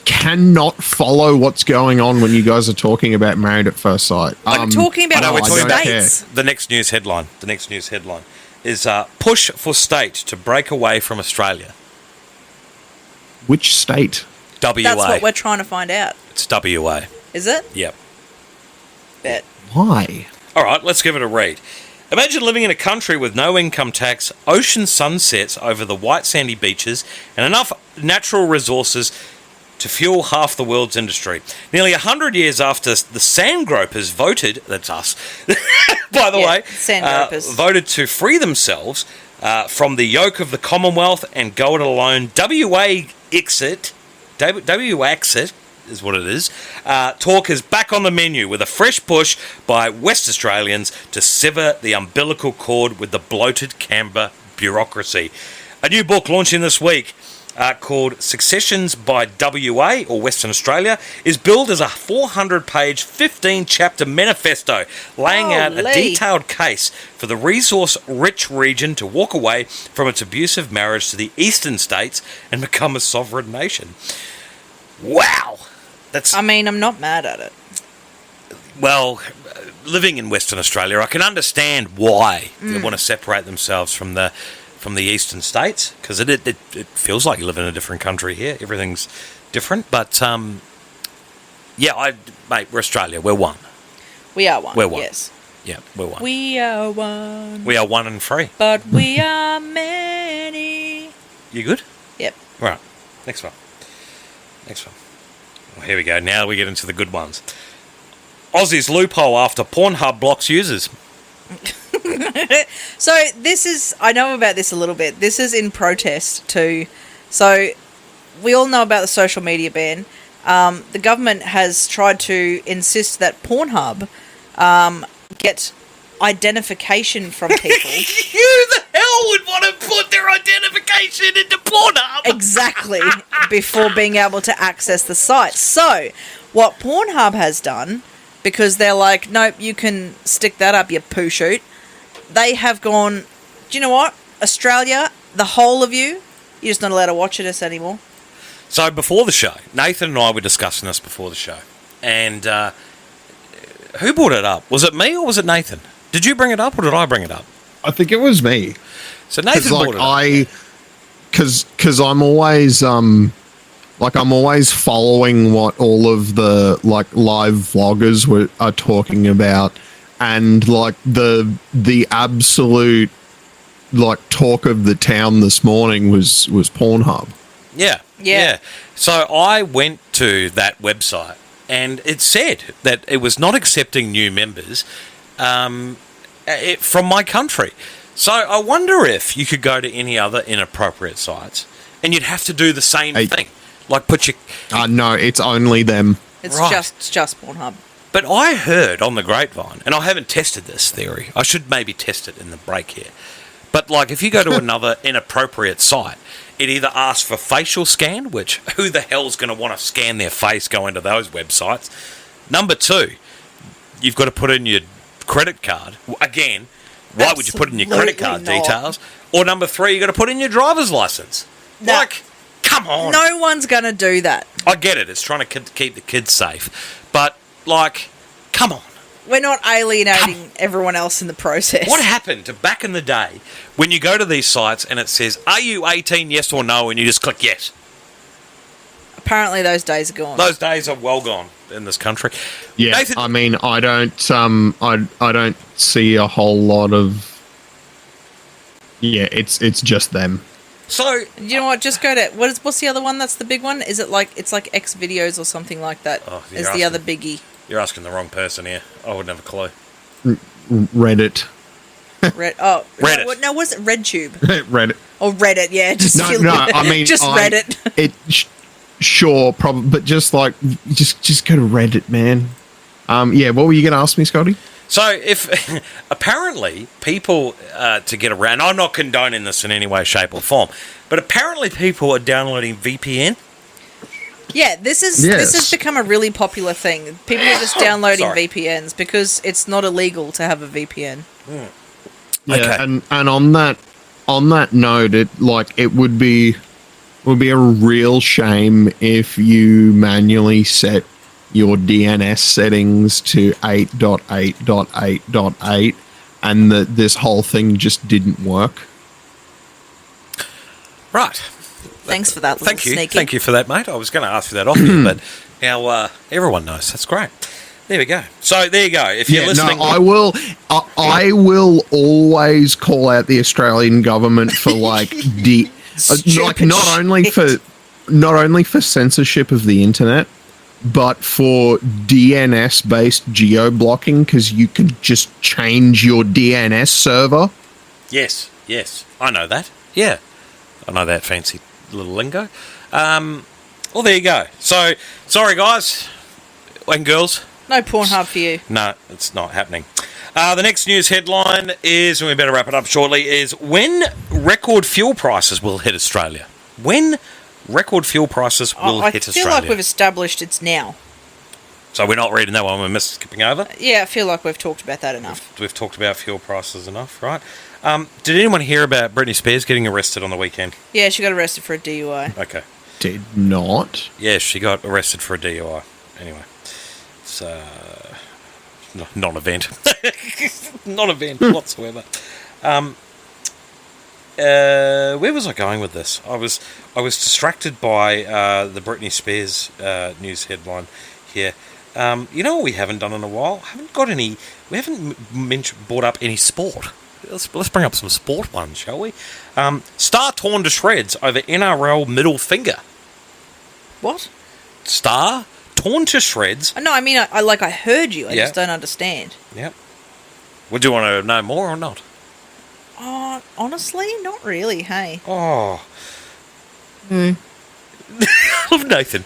cannot follow what's going on when you guys are talking about Married at First Sight. I'm talking about we're talking about states. The next news headline. The next news headline is push for state to break away from Australia. Which state? WA. That's what we're trying to find out. It's WA. Is it? Yep. Bet. Why? All right, let's give it a read. Imagine living in a country with no income tax, ocean sunsets over the white sandy beaches, and enough natural resources to fuel half the world's industry. Nearly 100 years after the Sandgropers voted, that's us, by the way, Sandgropers. voted to free themselves from the yoke of the Commonwealth and go it alone, WA exit is what it is. Talk is back on the menu with a fresh push by West Australians to sever the umbilical cord with the bloated Canberra bureaucracy. A new book launching this week called Successions by WA, or Western Australia, is billed as a 400-page, 15-chapter manifesto laying out a detailed case for the resource-rich region to walk away from its abusive marriage to the eastern states and become a sovereign nation. Wow! I'm not mad at it. Well, living in Western Australia, I can understand why they want to separate themselves from the eastern states, because it feels like you live in a different country here. Everything's different, but mate, we're Australia. We're one. We are one. We're one. Yes. Yeah, we're one. We are one. We are one and free. But we are many. You good? Yep. Right. Next one. Well, here we go. Now we get into the good ones. Aussie's loophole after Pornhub blocks users. So I know about this a little bit. This is in protest too. So we all know about the social media ban. The government has tried to insist that Pornhub get identification from people. Who the hell would want to put their identification into Pornhub? Exactly. Before being able to access the site. So what Pornhub has done, because they're like, nope, you can stick that up your poo shoot. They have gone, do you know what? Australia, the whole of you, you're just not allowed to watch us anymore. So before the show, Nathan and I were discussing this before the show. And who brought it up? Was it me or was it Nathan? Did you bring it up or did I bring it up? I think it was me. So Nathan brought it up. Because I'm always I'm always following what all of the like live vloggers are talking about, and like the absolute like talk of the town this morning was Pornhub. Yeah. So I went to that website, and it said that it was not accepting new members from my country. So I wonder if you could go to any other inappropriate sites, and you'd have to do the same thing, like put your. No, it's only them. It's Right. just Pornhub. But I heard on the grapevine, and I haven't tested this theory. I should maybe test it in the break here. But like, if you go to another inappropriate site, it either asks for facial scan, which who the hell's going to want to scan their face going to those websites? Number 2, you've got to put in your credit card. Again, why would you put in your credit card details? Or number 3, you got to put in your driver's license. No. Like, come on. No one's going to do that. I get it. It's trying to keep the kids safe. But, like, come on. We're not alienating everyone else in the process. What happened to back in the day when you go to these sites and it says, are you 18, yes or no, and you just click yes? Apparently those days are gone. Those days are well gone in this country. Yeah, Nathan, I mean, I don't I don't see a whole lot of. Yeah, it's just them. so You know what? Just go to what's the other one? That's the big one. Is it like it's like X videos or something like that? Oh, you're is the asking- other biggie? you're asking the wrong person here. I wouldn't have a clue. Reddit. Reddit. No, was it RedTube Reddit. or Reddit? Yeah, just No, I mean, just Reddit. Sure, probably, but just like, just go to Reddit, man. Yeah, what were you going to ask me, Scotty? So if apparently people to get around, I'm not condoning this in any way, shape or form, but apparently people are downloading VPN. Yeah, this has become a really popular thing. People are just downloading VPNs because it's not illegal to have a VPN. Yeah, Okay. and on that note, it would be a real shame if you manually set your DNS settings to 8.8.8.8 and that this whole thing just didn't work. Right. Thanks for that. Thank you. Sneaky. Thank you for that, mate. I was going to ask you that off you, but now everyone knows. That's great. There we go. So there you go. If you're listening, no, I will always call out the Australian government for like not only for censorship of the internet, but for DNS based geo blocking, because you can just change your DNS server. Yes, I know that. Yeah, I know that fancy little lingo. Well, there you go. So, sorry, guys and girls. No Pornhub for you. No, it's not happening. The next news headline is, and we better wrap it up shortly, is when record fuel prices will hit Australia. When record fuel prices will hit Australia. I feel like we've established it's now. So we're not reading that one, we're skipping over? Yeah, I feel like we've talked about that enough. We've talked about fuel prices enough, right? Did anyone hear about Britney Spears getting arrested on the weekend? Yeah, she got arrested for a DUI. Okay. Did not. Yeah, she got arrested for a DUI. Anyway, it's non-event. Non-event whatsoever. Where was I going with this? I was distracted by the Britney Spears news headline here. You know what we haven't done in a while? We haven't brought up any sport. Let's bring up some sport ones, shall we? Star torn to shreds over NRL middle finger. What? Star torn to shreds. No, I mean, I heard you. I just don't understand. Yep. Would you want to know more or not? Oh, honestly, not really. Hey. Oh. Love Nathan.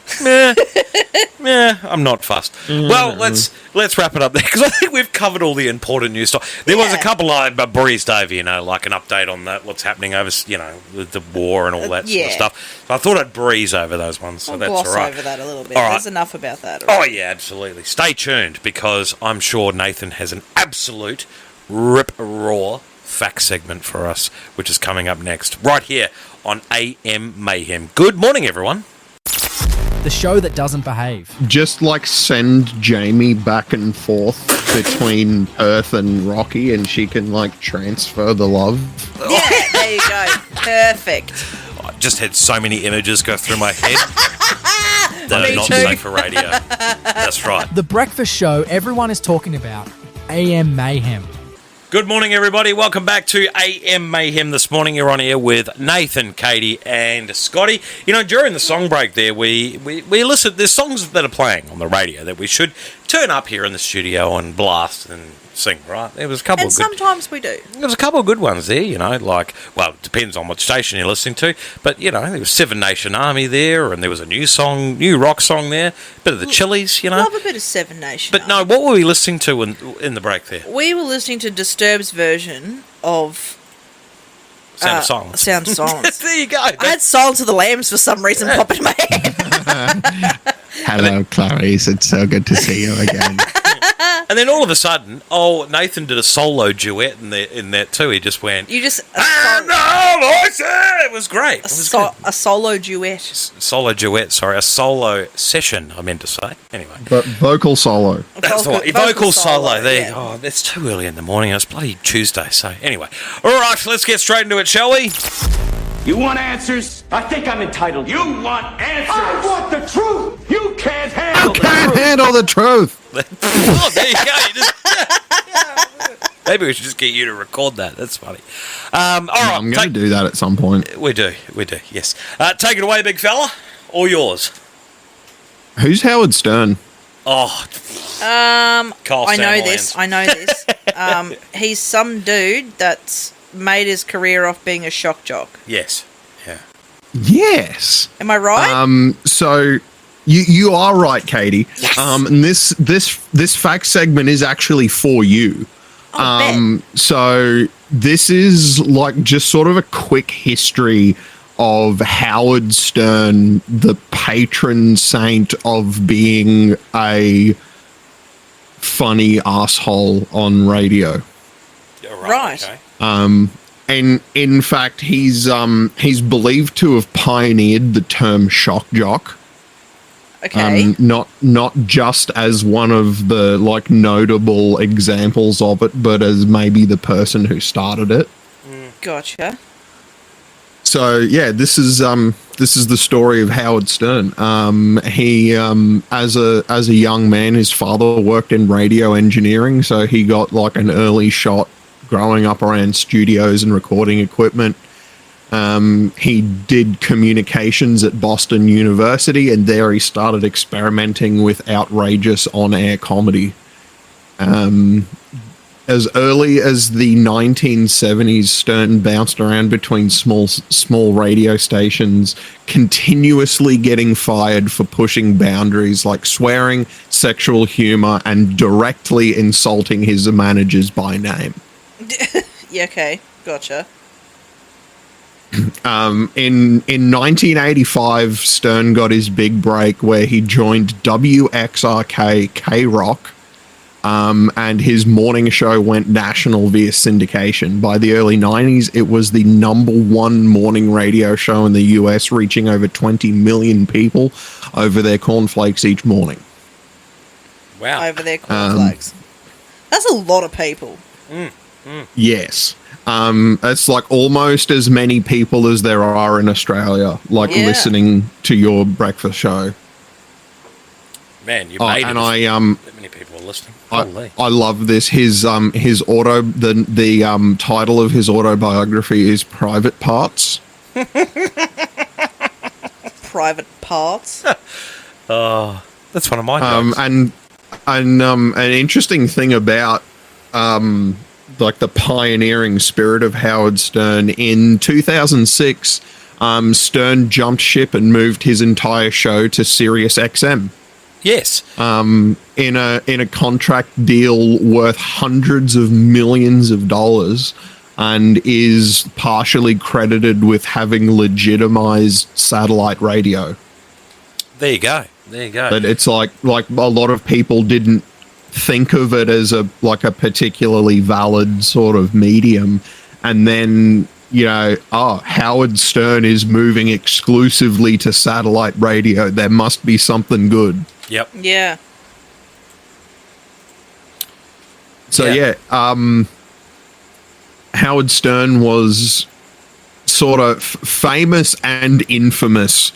Meh, I'm not fussed. Well, let's wrap it up there, because I think we've covered all the important news stuff. There was a couple I breezed over, like an update on that, what's happening over, with the war and all that sort of stuff. So I thought I'd breeze over those ones, so I'll that's gloss all right. over that a little bit. All right. There's enough about that. Oh, yeah, absolutely. Stay tuned, because I'm sure Nathan has an absolute rip-roar fact segment for us, which is coming up next, right here on AM Mayhem. Good morning, everyone. The show that doesn't behave. Just like send Jamie back and forth. between Perth and Rocky, and she can like transfer the love. Yeah, there you go. Perfect. I just had so many images go through my head that are not too. safe for radio. That's right. The breakfast show everyone is talking about, AM Mayhem. Good morning, everybody. Welcome back to AM Mayhem. This morning you're on air with Nathan, Kaite, and Scotty. You know, during the song break there, we listen. There's songs that are playing on the radio that we should turn up here in the studio and blast and sing, right? There was a couple And of good... sometimes we do. There was a couple of good ones there, you know, like, well, it depends on what station you're listening to, but, you know, there was Seven Nation Army there, and there was a new rock song there, bit of the Chili's, you know. Love a bit of Seven Nation. But no, what were we listening to in the break there? We were listening to Disturbed's version of Sound of Silence. Sound of Silence. There you go. I had Silence of the Lambs for some reason pop into my head. Hello, Clarice. It's so good to see you again. And then all of a sudden, Nathan did a solo duet in that too. He just went, You just it was great. It was good. a solo duet. Solo duet, sorry, a solo session, I meant to say. Anyway. But vocal solo. That's the one. Vocal solo. There you go. Oh, it's too early in the morning. It's bloody Tuesday. So, anyway. All right, let's get straight into it, shall we? You want answers? I think I'm entitled. You want answers. I want the truth. You can't handle Can't handle the truth. Oh, there you go. Maybe we should just get you to record that. That's funny. All right. I'm going to do that at some point. We do, yes. Take it away, big fella. All yours. Who's Howard Stern? Oh, Carl I know Sandilands. this. He's some dude that's made his career off being a shock jock. Yes. Yeah. Yes. Am I right? So you are right, Katie. Yes. And this fact segment is actually for you. So this is like just sort of a quick history of Howard Stern, the patron saint of being a funny asshole on radio. Right. Okay. And in fact, he's believed to have pioneered the term shock jock. Okay. Not just as one of the like notable examples of it, but as maybe the person who started it. Gotcha. So yeah, this is the story of Howard Stern. He as a young man, his father worked in radio engineering, so he got like an early shot growing up around studios and recording equipment. He did communications at Boston University, and there he started experimenting with outrageous on-air comedy. As early as the 1970s, Stern bounced around between small radio stations, continuously getting fired for pushing boundaries like swearing, sexual humor, and directly insulting his managers by name. Yeah, okay. Gotcha. In 1985, Stern got his big break where he joined WXRK K-Rock, and his morning show went national via syndication. By the early 90s, it was the #1 morning radio show in the US, reaching over 20 million people over their cornflakes each morning. Wow. Over their cornflakes. That's a lot of people. Yes. It's like almost as many people as there are in Australia, like listening to your breakfast show. Man, you made and it. That many people are listening. I love this. His the title of his autobiography is Private Parts. Private Parts. Oh, that's one of my jokes. And an interesting thing about like the pioneering spirit of Howard Stern, in 2006, Stern jumped ship and moved his entire show to Sirius XM. Yes. In a contract deal worth hundreds of millions of dollars, and is partially credited with having legitimized satellite radio. There you go. But it's like a lot of people didn't think of it as a particularly valid sort of medium, and then Howard Stern is moving exclusively to satellite radio. There must be something good. Yep. Yeah. So Howard Stern was sort of famous and infamous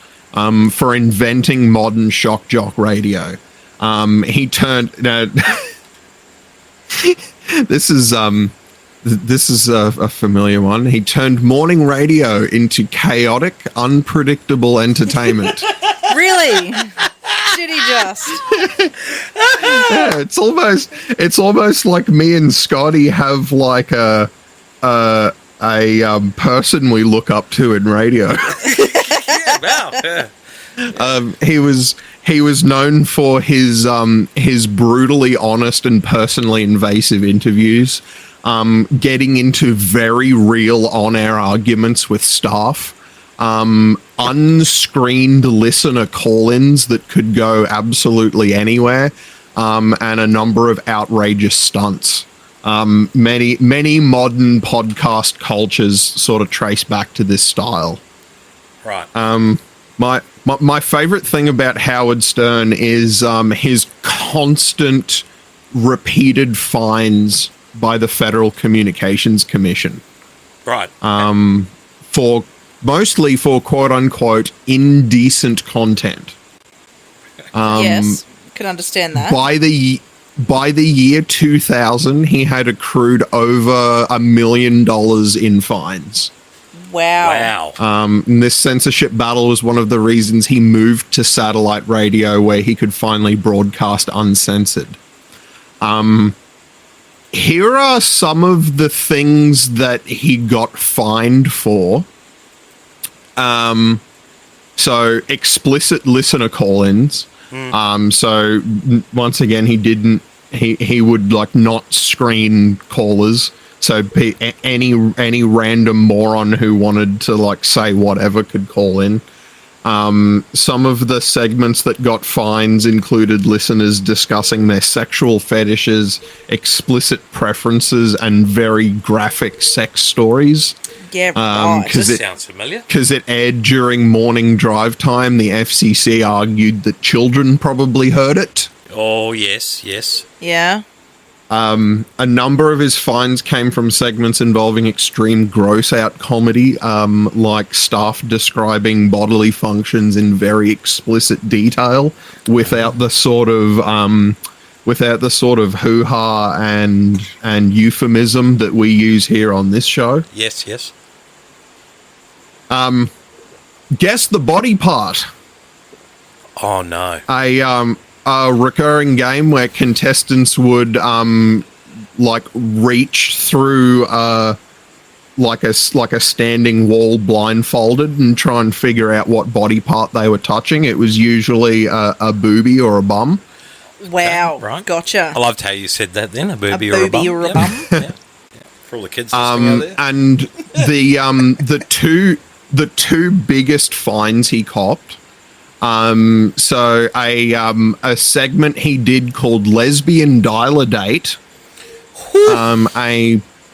for inventing modern shock jock radio. He turned this is a familiar one. He turned morning radio into chaotic, unpredictable entertainment. Really? Did he just? Yeah, it's almost like me and Scotty have like a person we look up to in radio. Yeah, wow. Yeah. He was known for his brutally honest and personally invasive interviews, getting into very real on-air arguments with staff, unscreened listener call-ins that could go absolutely anywhere, and a number of outrageous stunts. Many modern podcast cultures sort of trace back to this style. Right. My favorite thing about Howard Stern is his constant repeated fines by the Federal Communications Commission. Right. Mostly for quote unquote indecent content. Yes, can understand that. By the year 2000, he had accrued over $1 million in fines. Wow. And this censorship battle was one of the reasons he moved to satellite radio, where he could finally broadcast uncensored. Here are some of the things that he got fined for. So explicit listener call-ins. So once again, he would like not screen callers. So any random moron who wanted to like say whatever could call in. Some of the segments that got fines included listeners discussing their sexual fetishes, explicit preferences, and very graphic sex stories. Yeah, right. This sounds familiar. Because it aired during morning drive time, the FCC argued that children probably heard it. Oh, yes, yes. Yeah. A number of his fines came from segments involving extreme gross-out comedy, like staff describing bodily functions in very explicit detail, without the sort of hoo-ha and euphemism that we use here on this show. Yes, yes. Guess the body part. Oh no. A recurring game where contestants would like reach through like a standing wall blindfolded and try and figure out what body part they were touching. It was usually a boobie or a bum. Wow. Right. Gotcha. I loved how you said that then, a boobie A or a bum. boobie or a Yep. bum. Yeah. For all the kids listening out there. And the two biggest fines he copped. So a segment he did called Lesbian Dial-A-Date,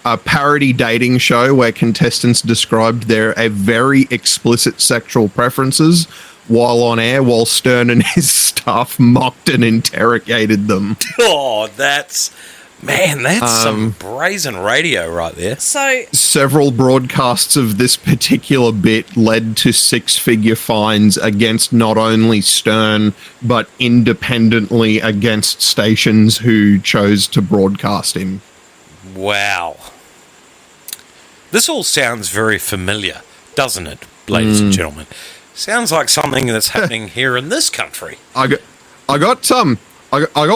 a parody dating show where contestants described their very explicit sexual preferences while on air, while Stern and his staff mocked and interrogated them. Oh, that's some brazen radio right there. So Several broadcasts of this particular bit led to six-figure fines against not only Stern, but independently against stations who chose to broadcast him. Wow. This all sounds very familiar, doesn't it, ladies and gentlemen? Sounds like something that's happening here in this country. I got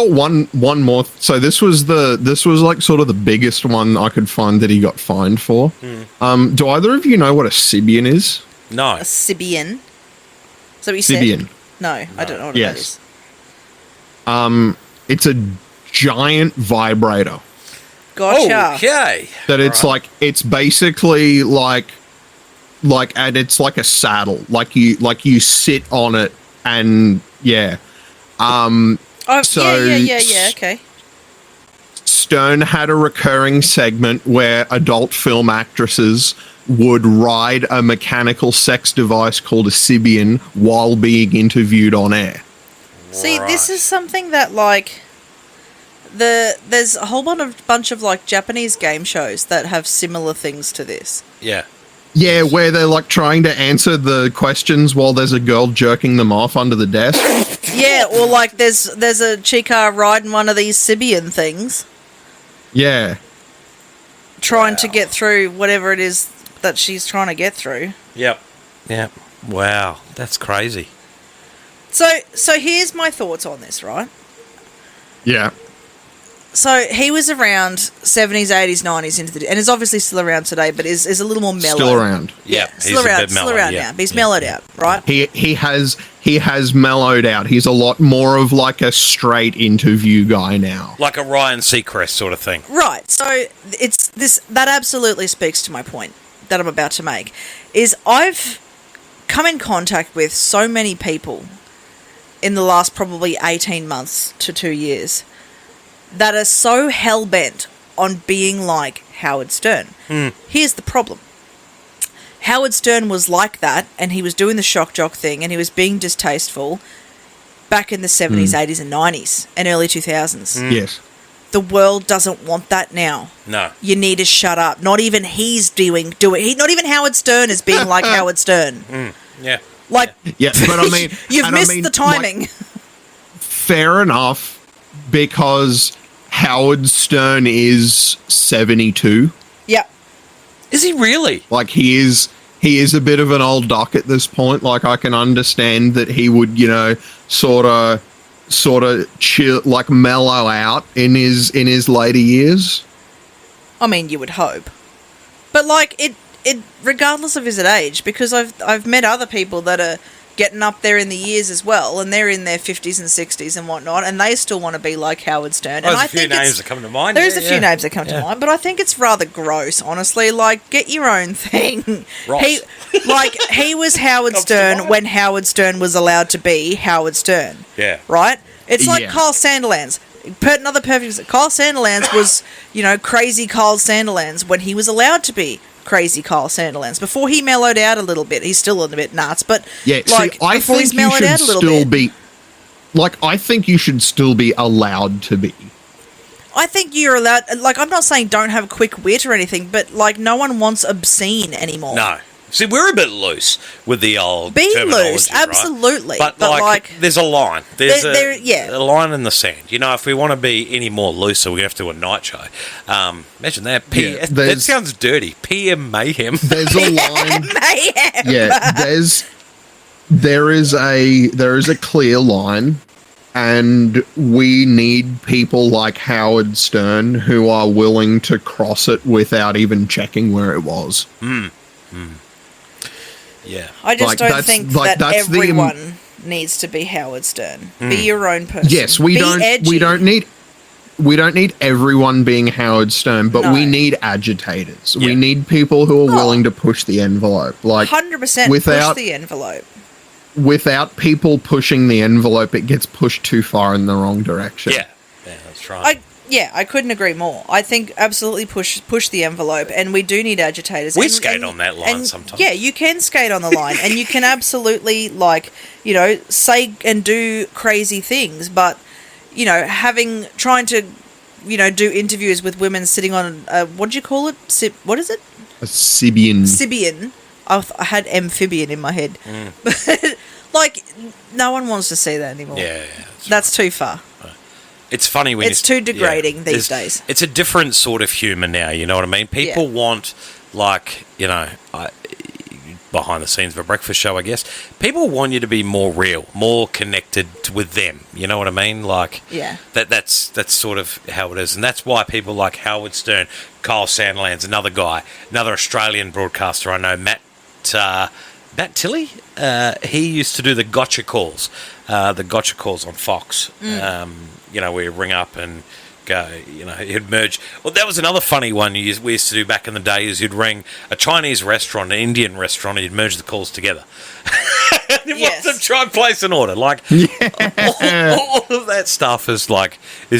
one more. So this was like sort of the biggest one I could find that he got fined for. Do either of you know what a Sibian is? No. a Sibian. Is that what you Sibian. said? No, I don't know what Yes. that is. It's a giant vibrator. Gotcha. Okay. That it's like, it's basically like, and it's like a saddle. Like you sit on it and yeah. Oh, So yeah, okay. Stern had a recurring segment where adult film actresses would ride a mechanical sex device called a Sibian while being interviewed on air. See, this is something that, like, There's a whole bunch of like Japanese game shows that have similar things to this. Yeah. Yeah, where they're like trying to answer the questions while there's a girl jerking them off under the desk. Yeah, or like there's a chica riding one of these Sibian things. Yeah. Trying to get through whatever it is that she's trying to get through. Yep. Yep. Wow, that's crazy. So here's my thoughts on this, right? Yeah. So he was around 70s, 80s, 90s and is obviously still around today, but is a little more mellow. Still around. Yeah, still around now. But he's mellowed out, right? He has mellowed out. He's a lot more of like a straight interview guy now. Like a Ryan Seacrest sort of thing. Right. So that absolutely speaks to my point that I'm about to make. Is I've come in contact with so many people in the last probably 18 months to 2 years that are so hell-bent on being like Howard Stern. Here's the problem. Howard Stern was like that, and he was doing the shock jock thing, and he was being distasteful back in the 70s, 80s, and 90s, and early 2000s. Yes. The world doesn't want that now. No. You need to shut up. Not even he's doing. Not even Howard Stern is being like Howard Stern. Yeah. Like, yeah, but I mean, you've missed the timing. Like, fair enough, because Howard Stern is 72. Yep. Is he really? Like, he is a bit of an old duck at this point. Like, I can understand that he would, sort of chill, like mellow out in his later years. I mean, you would hope, but like it regardless of his age, because I've met other people that are getting up there in the years as well, and they're in their 50s and 60s and whatnot, and they still want to be like Howard Stern. There's and a few names that come to mind. There's a few names that come to mind, but I think it's rather gross, honestly. Like, get your own thing. Right. He was Howard Stern when Howard Stern was allowed to be Howard Stern. Yeah. Right? It's like Yeah. Kyle Sandilands. Another perfect. Kyle Sandilands was, crazy Kyle Sandilands when he was allowed to be crazy Kyle Sandilands. Before he mellowed out a little bit, he's still a bit nuts, but yeah, like I before he's think you mellowed should out a little still bit. be. Like, I think you should still be allowed to be. I think you're allowed. Like, I'm not saying don't have quick wit or anything, but like, no one wants obscene anymore. No. See, we're a bit loose with the old Be terminology, loose, right? absolutely. But like, there's a line. There's a line in the sand. If we want to be any more looser, we have to do a night show. Imagine that. That sounds dirty. PM Mayhem. There's a line. Mayhem. Yeah, there is a clear line, and we need people like Howard Stern who are willing to cross it without even checking where it was. Yeah. I just Like, don't that's- think like, that that's the everyone needs to be Howard Stern. Be your own person. Yes, we Be don't. edgy. We don't need everyone being Howard Stern, but No. we need agitators. Yeah. We need people who are willing to push the envelope. Like, 100% push the envelope. without people pushing the envelope, it gets pushed too far in the wrong direction. Yeah. Yeah, that's right. I couldn't agree more. I think absolutely push the envelope, and we do need agitators. We skate on that line sometimes. Yeah, you can skate on the line, and you can absolutely, say and do crazy things, but, trying to, do interviews with women sitting on, what do you call it? What is it? A Sibian. Sibian. I had amphibian in my head. But, no one wants to see that anymore. Yeah. That's too far. It's funny when it's too degrading these days. It's a different sort of humour now, you know what I mean? People want, behind the scenes of a breakfast show, I guess, people want you to be more real, more connected with them, you know what I mean? That's sort of how it is. And that's why people like Howard Stern, Kyle Sandilands, another guy, another Australian broadcaster I know, Matt Tilley, he used to do the gotcha calls on Fox. Where you ring up and go, he'd merge. Well, that was another funny one we used to do back in the day, is you'd ring a Chinese restaurant, an Indian restaurant, and you'd merge the calls together. And you want them to try and place an order. All of that stuff is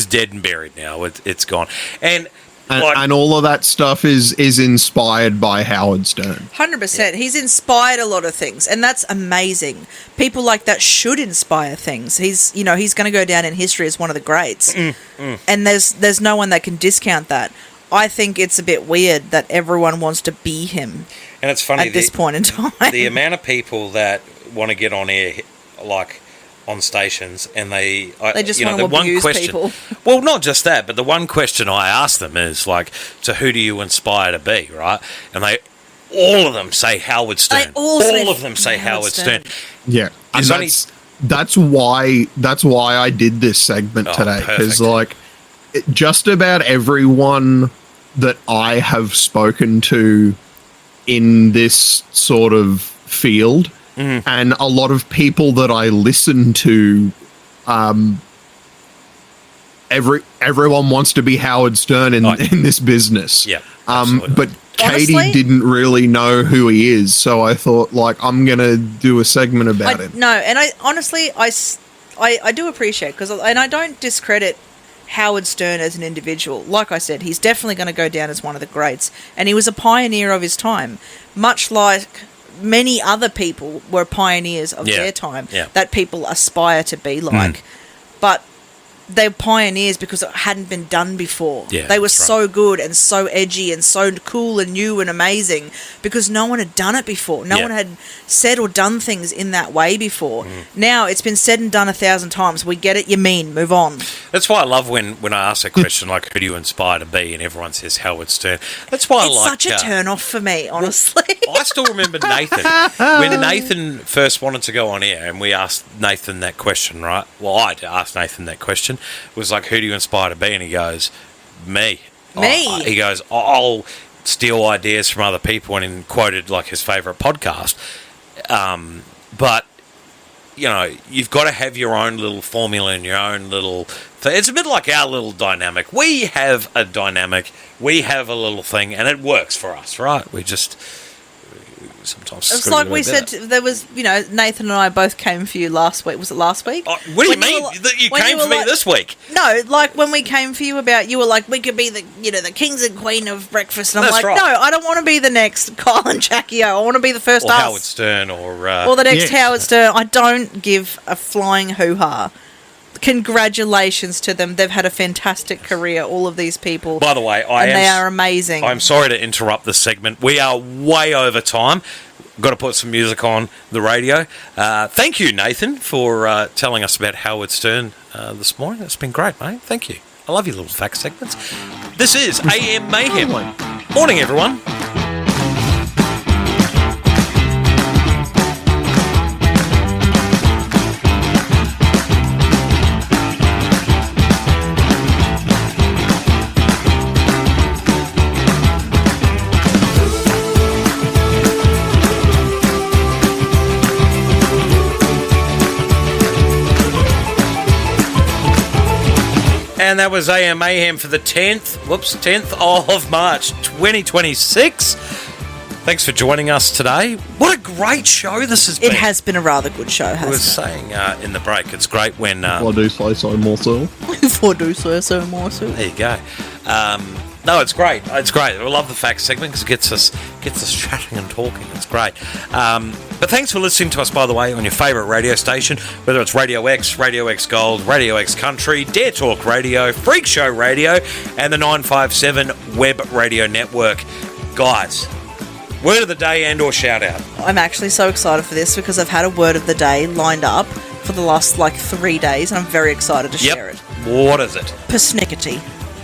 dead and buried now. It's gone. And And all of that stuff is inspired by Howard Stern. 100%. He's inspired a lot of things, and that's amazing. People like that should inspire things. He's going to go down in history as one of the greats, and there's no one that can discount that. I think it's a bit weird that everyone wants to be him. And it's funny at this point in time. The amount of people that want to get on air, like on stations, and they just want to abuse people. Well, not just that, but the one question I ask them is like, "So who do you aspire to be?" Right? And all of them say Howard Stern. All of them say Howard Stern. Yeah, and that's why I did this segment today, because just about everyone that I have spoken to in this sort of field. And a lot of people that I listen to, everyone wants to be Howard Stern in this business. Yeah, but Katie didn't really know who he is, so I thought, I'm gonna do a segment about him. No, and I honestly, I do appreciate and I don't discredit Howard Stern as an individual. Like I said, he's definitely going to go down as one of the greats, and he was a pioneer of his time, much like many other people were pioneers of their time that people aspire to be like. But they're pioneers because it hadn't been done before. They were so good and so edgy and so cool and new and amazing because no one had done it before. No one had said or done things in that way before. Now it's been said and done 1,000 times. We get it, you mean, move on. That's why I love when I ask a question like, who do you aspire to be? And everyone says Howard Stern. That's why it's such a turn off for me, honestly. I still remember Nathan. When Nathan first wanted to go on air and we asked Nathan that question, right? Well, I asked Nathan that question. Was like, who do you aspire to be? And he goes, me. He goes, I'll steal ideas from other people, and he quoted like his favourite podcast. But, you've got to have your own little formula and your own little thing. It's a bit like our little dynamic. We have a dynamic. We have a little thing, and it works for us, right? We just... Sometimes it's like we said, there was, Nathan and I both came for you last week. Was it last week? What do you mean that you came for me this week? No, like when we came for you you were like, we could be the kings and queen of breakfast. And I'm That's like, right. no, I don't want to be the next Kyle and Jackie O. I want to be the first or us. Howard Stern or the next Howard Stern. I don't give a flying hoo-ha. Congratulations to them. They've had a fantastic career, all of these people. By the way, they are amazing. I'm sorry to interrupt this segment. We are way over time. Got to put some music on the radio. Thank you, Nathan, for telling us about Howard Stern this morning. It's been great, mate. Thank you. I love your little fact segments. This is AM Mayhem. Morning, everyone. And that was AM Mayhem for the 10th of March, 2026. Thanks for joining us today. What a great show this has been. It has been a rather good show, hasn't it? I was saying in the break, it's great when... I do say so more so. There you go. No, it's great. It's great. I love the facts segment because it gets us chatting and talking. It's great. But thanks for listening to us, by the way, on your favourite radio station, whether it's Radio X, Radio X Gold, Radio X Country, Dare Talk Radio, Freak Show Radio, and the 957 Web Radio Network. Guys, word of the day and or shout out. I'm actually so excited for this because I've had a word of the day lined up for the last 3 days, and I'm very excited to share it. What is it? Persnickety.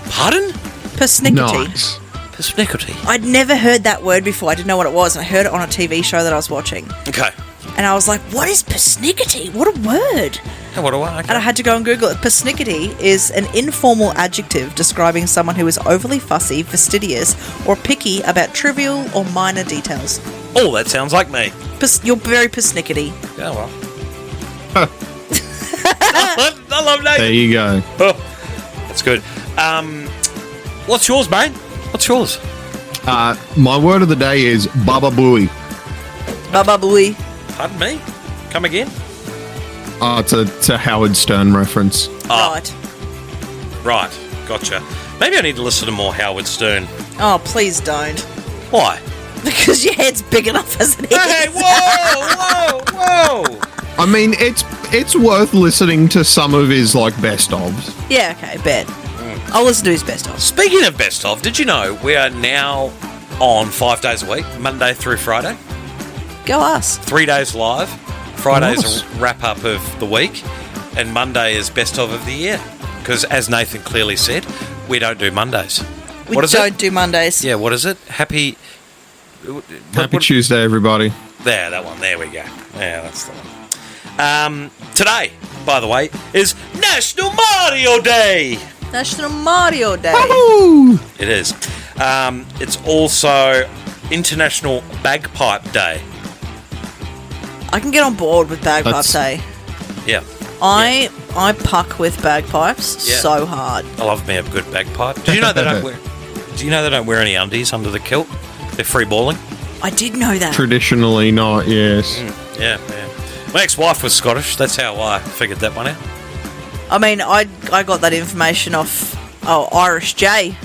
Pardon? Persnickety. Nice. Persnickety. I'd never heard that word before. I didn't know what it was, and I heard it on a TV show that I was watching. Okay. And I was like, what is persnickety? What a word. Okay. And I had to go and Google it. Persnickety is an informal adjective describing someone who is overly fussy, fastidious, or picky about trivial or minor details. Oh, that sounds like me. You're very persnickety. Yeah, well. I love that. There you go. Oh, that's good. What's yours, mate? What's yours? My word of the day is Baba Booey. Baba Booey. Pardon me? Come again? It's a Howard Stern reference. Oh. Right. Gotcha. Maybe I need to listen to more Howard Stern. Oh, please don't. Why? Because your head's big enough as it is. Hey, whoa! I mean, it's worth listening to some of his like best ofs. Yeah, okay, bet. I'll listen to his best of. Speaking of best of, did you know we are now on 5 days a week, Monday through Friday? Go us. 3 days live. Friday's Nice. a wrap up of the week, and Monday is best of the year. Because as Nathan clearly said, we don't do Mondays. We What is don't it? do Mondays. Yeah, what is it? Happy Tuesday, everybody. There, that one. There we go. Yeah, that's the one. Today, by the way, is National Mario Day. National Mario Day. It is. It's also International Bagpipe Day. I can get on board with Bagpipe Day. Yeah. I puck with bagpipes Yeah. so hard. I love me a good bagpipe. Do you know they don't wear? Do you know they don't wear any undies under the kilt? They're free balling. I did know that. Traditionally not, yes. Yeah. My ex-wife was Scottish. That's how I figured that one out. I mean, I got that information off Irish J.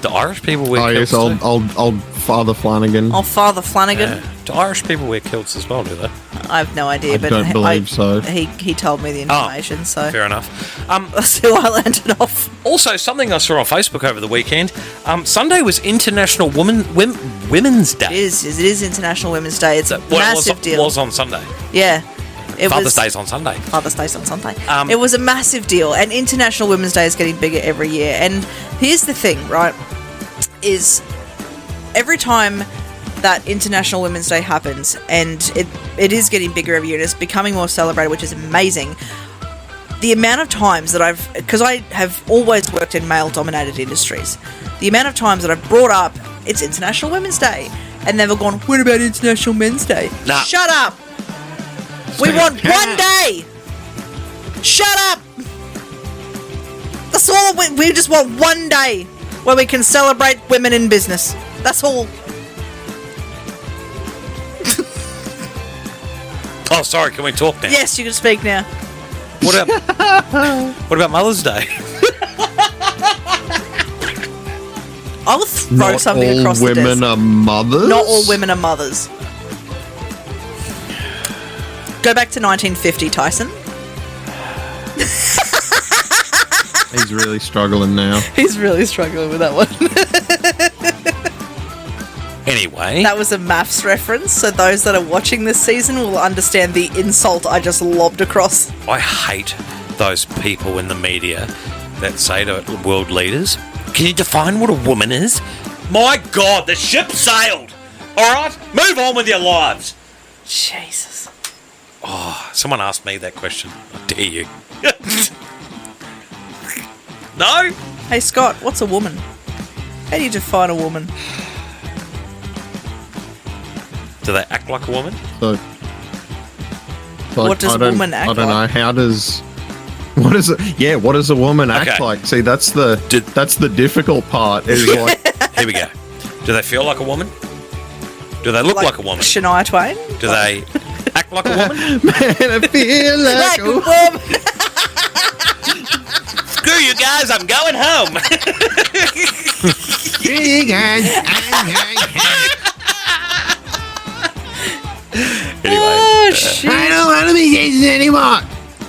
Do Irish people wear kilts yes, too? old Father Flanagan. Oh, Father Flanagan. Yeah. Do Irish people wear kilts as well, do they? I have no idea, I but don't believe so. He told me the information, so Fair enough. that's who I landed off. Also, something I saw on Facebook over the weekend. Sunday was International Women's Day. It is International Women's Day. It's a Well, massive deal. It was on Sunday. Yeah. Father's Day's on Sunday. Father's Day's on Sunday. It was a massive deal, and International Women's Day is getting bigger every year. And here's the thing, right, is every time that International Women's Day happens, and it is getting bigger every year, and it's becoming more celebrated, which is amazing. The amount of times that because I have always worked in male-dominated industries, the amount of times that I've brought up, it's International Women's Day, and they've gone, what about International Men's Day? Nah. Shut up! We want one day! Shut up! That's all we just want one day where we can celebrate women in business. That's all. Oh, sorry. Can we talk now? Yes, you can speak now. What about Mother's Day? I will throw Not something all across the desk. women are mothers? Not all women are mothers. Go back to 1950, Tyson. He's really struggling now. He's really struggling with that one. Anyway. That was a maths reference, so those that are watching this season will understand the insult I just lobbed across. I hate those people in the media that say to world leaders, can you define what a woman is? My God, the ship sailed. All right? Move on with your lives. Jesus. Oh, someone asked me that question. I dare you. No? Hey, Scott, what's a woman? How do you define a woman? Do they act like a woman? So, What does I don't- woman act I don't like? know. How does... What is it? Yeah, what does a woman act Okay. like? See, that's the difficult part. Is like, Here we go. Do they feel like a woman? Do they look like a woman? Shania Twain? Do they act like a woman? man, I feel like Like a woman. Screw you guys, I'm going home. Anyway, Oh, shit. I don't want to be Jesus anymore.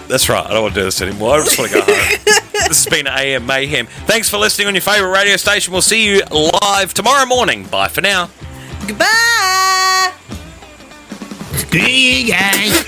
that's right. I don't want to do this anymore. I just want to go home. This has been AM Mayhem. Thanks for listening on your favourite radio station. We'll see you live tomorrow morning. Bye for now. Goodbye. Screw you guys.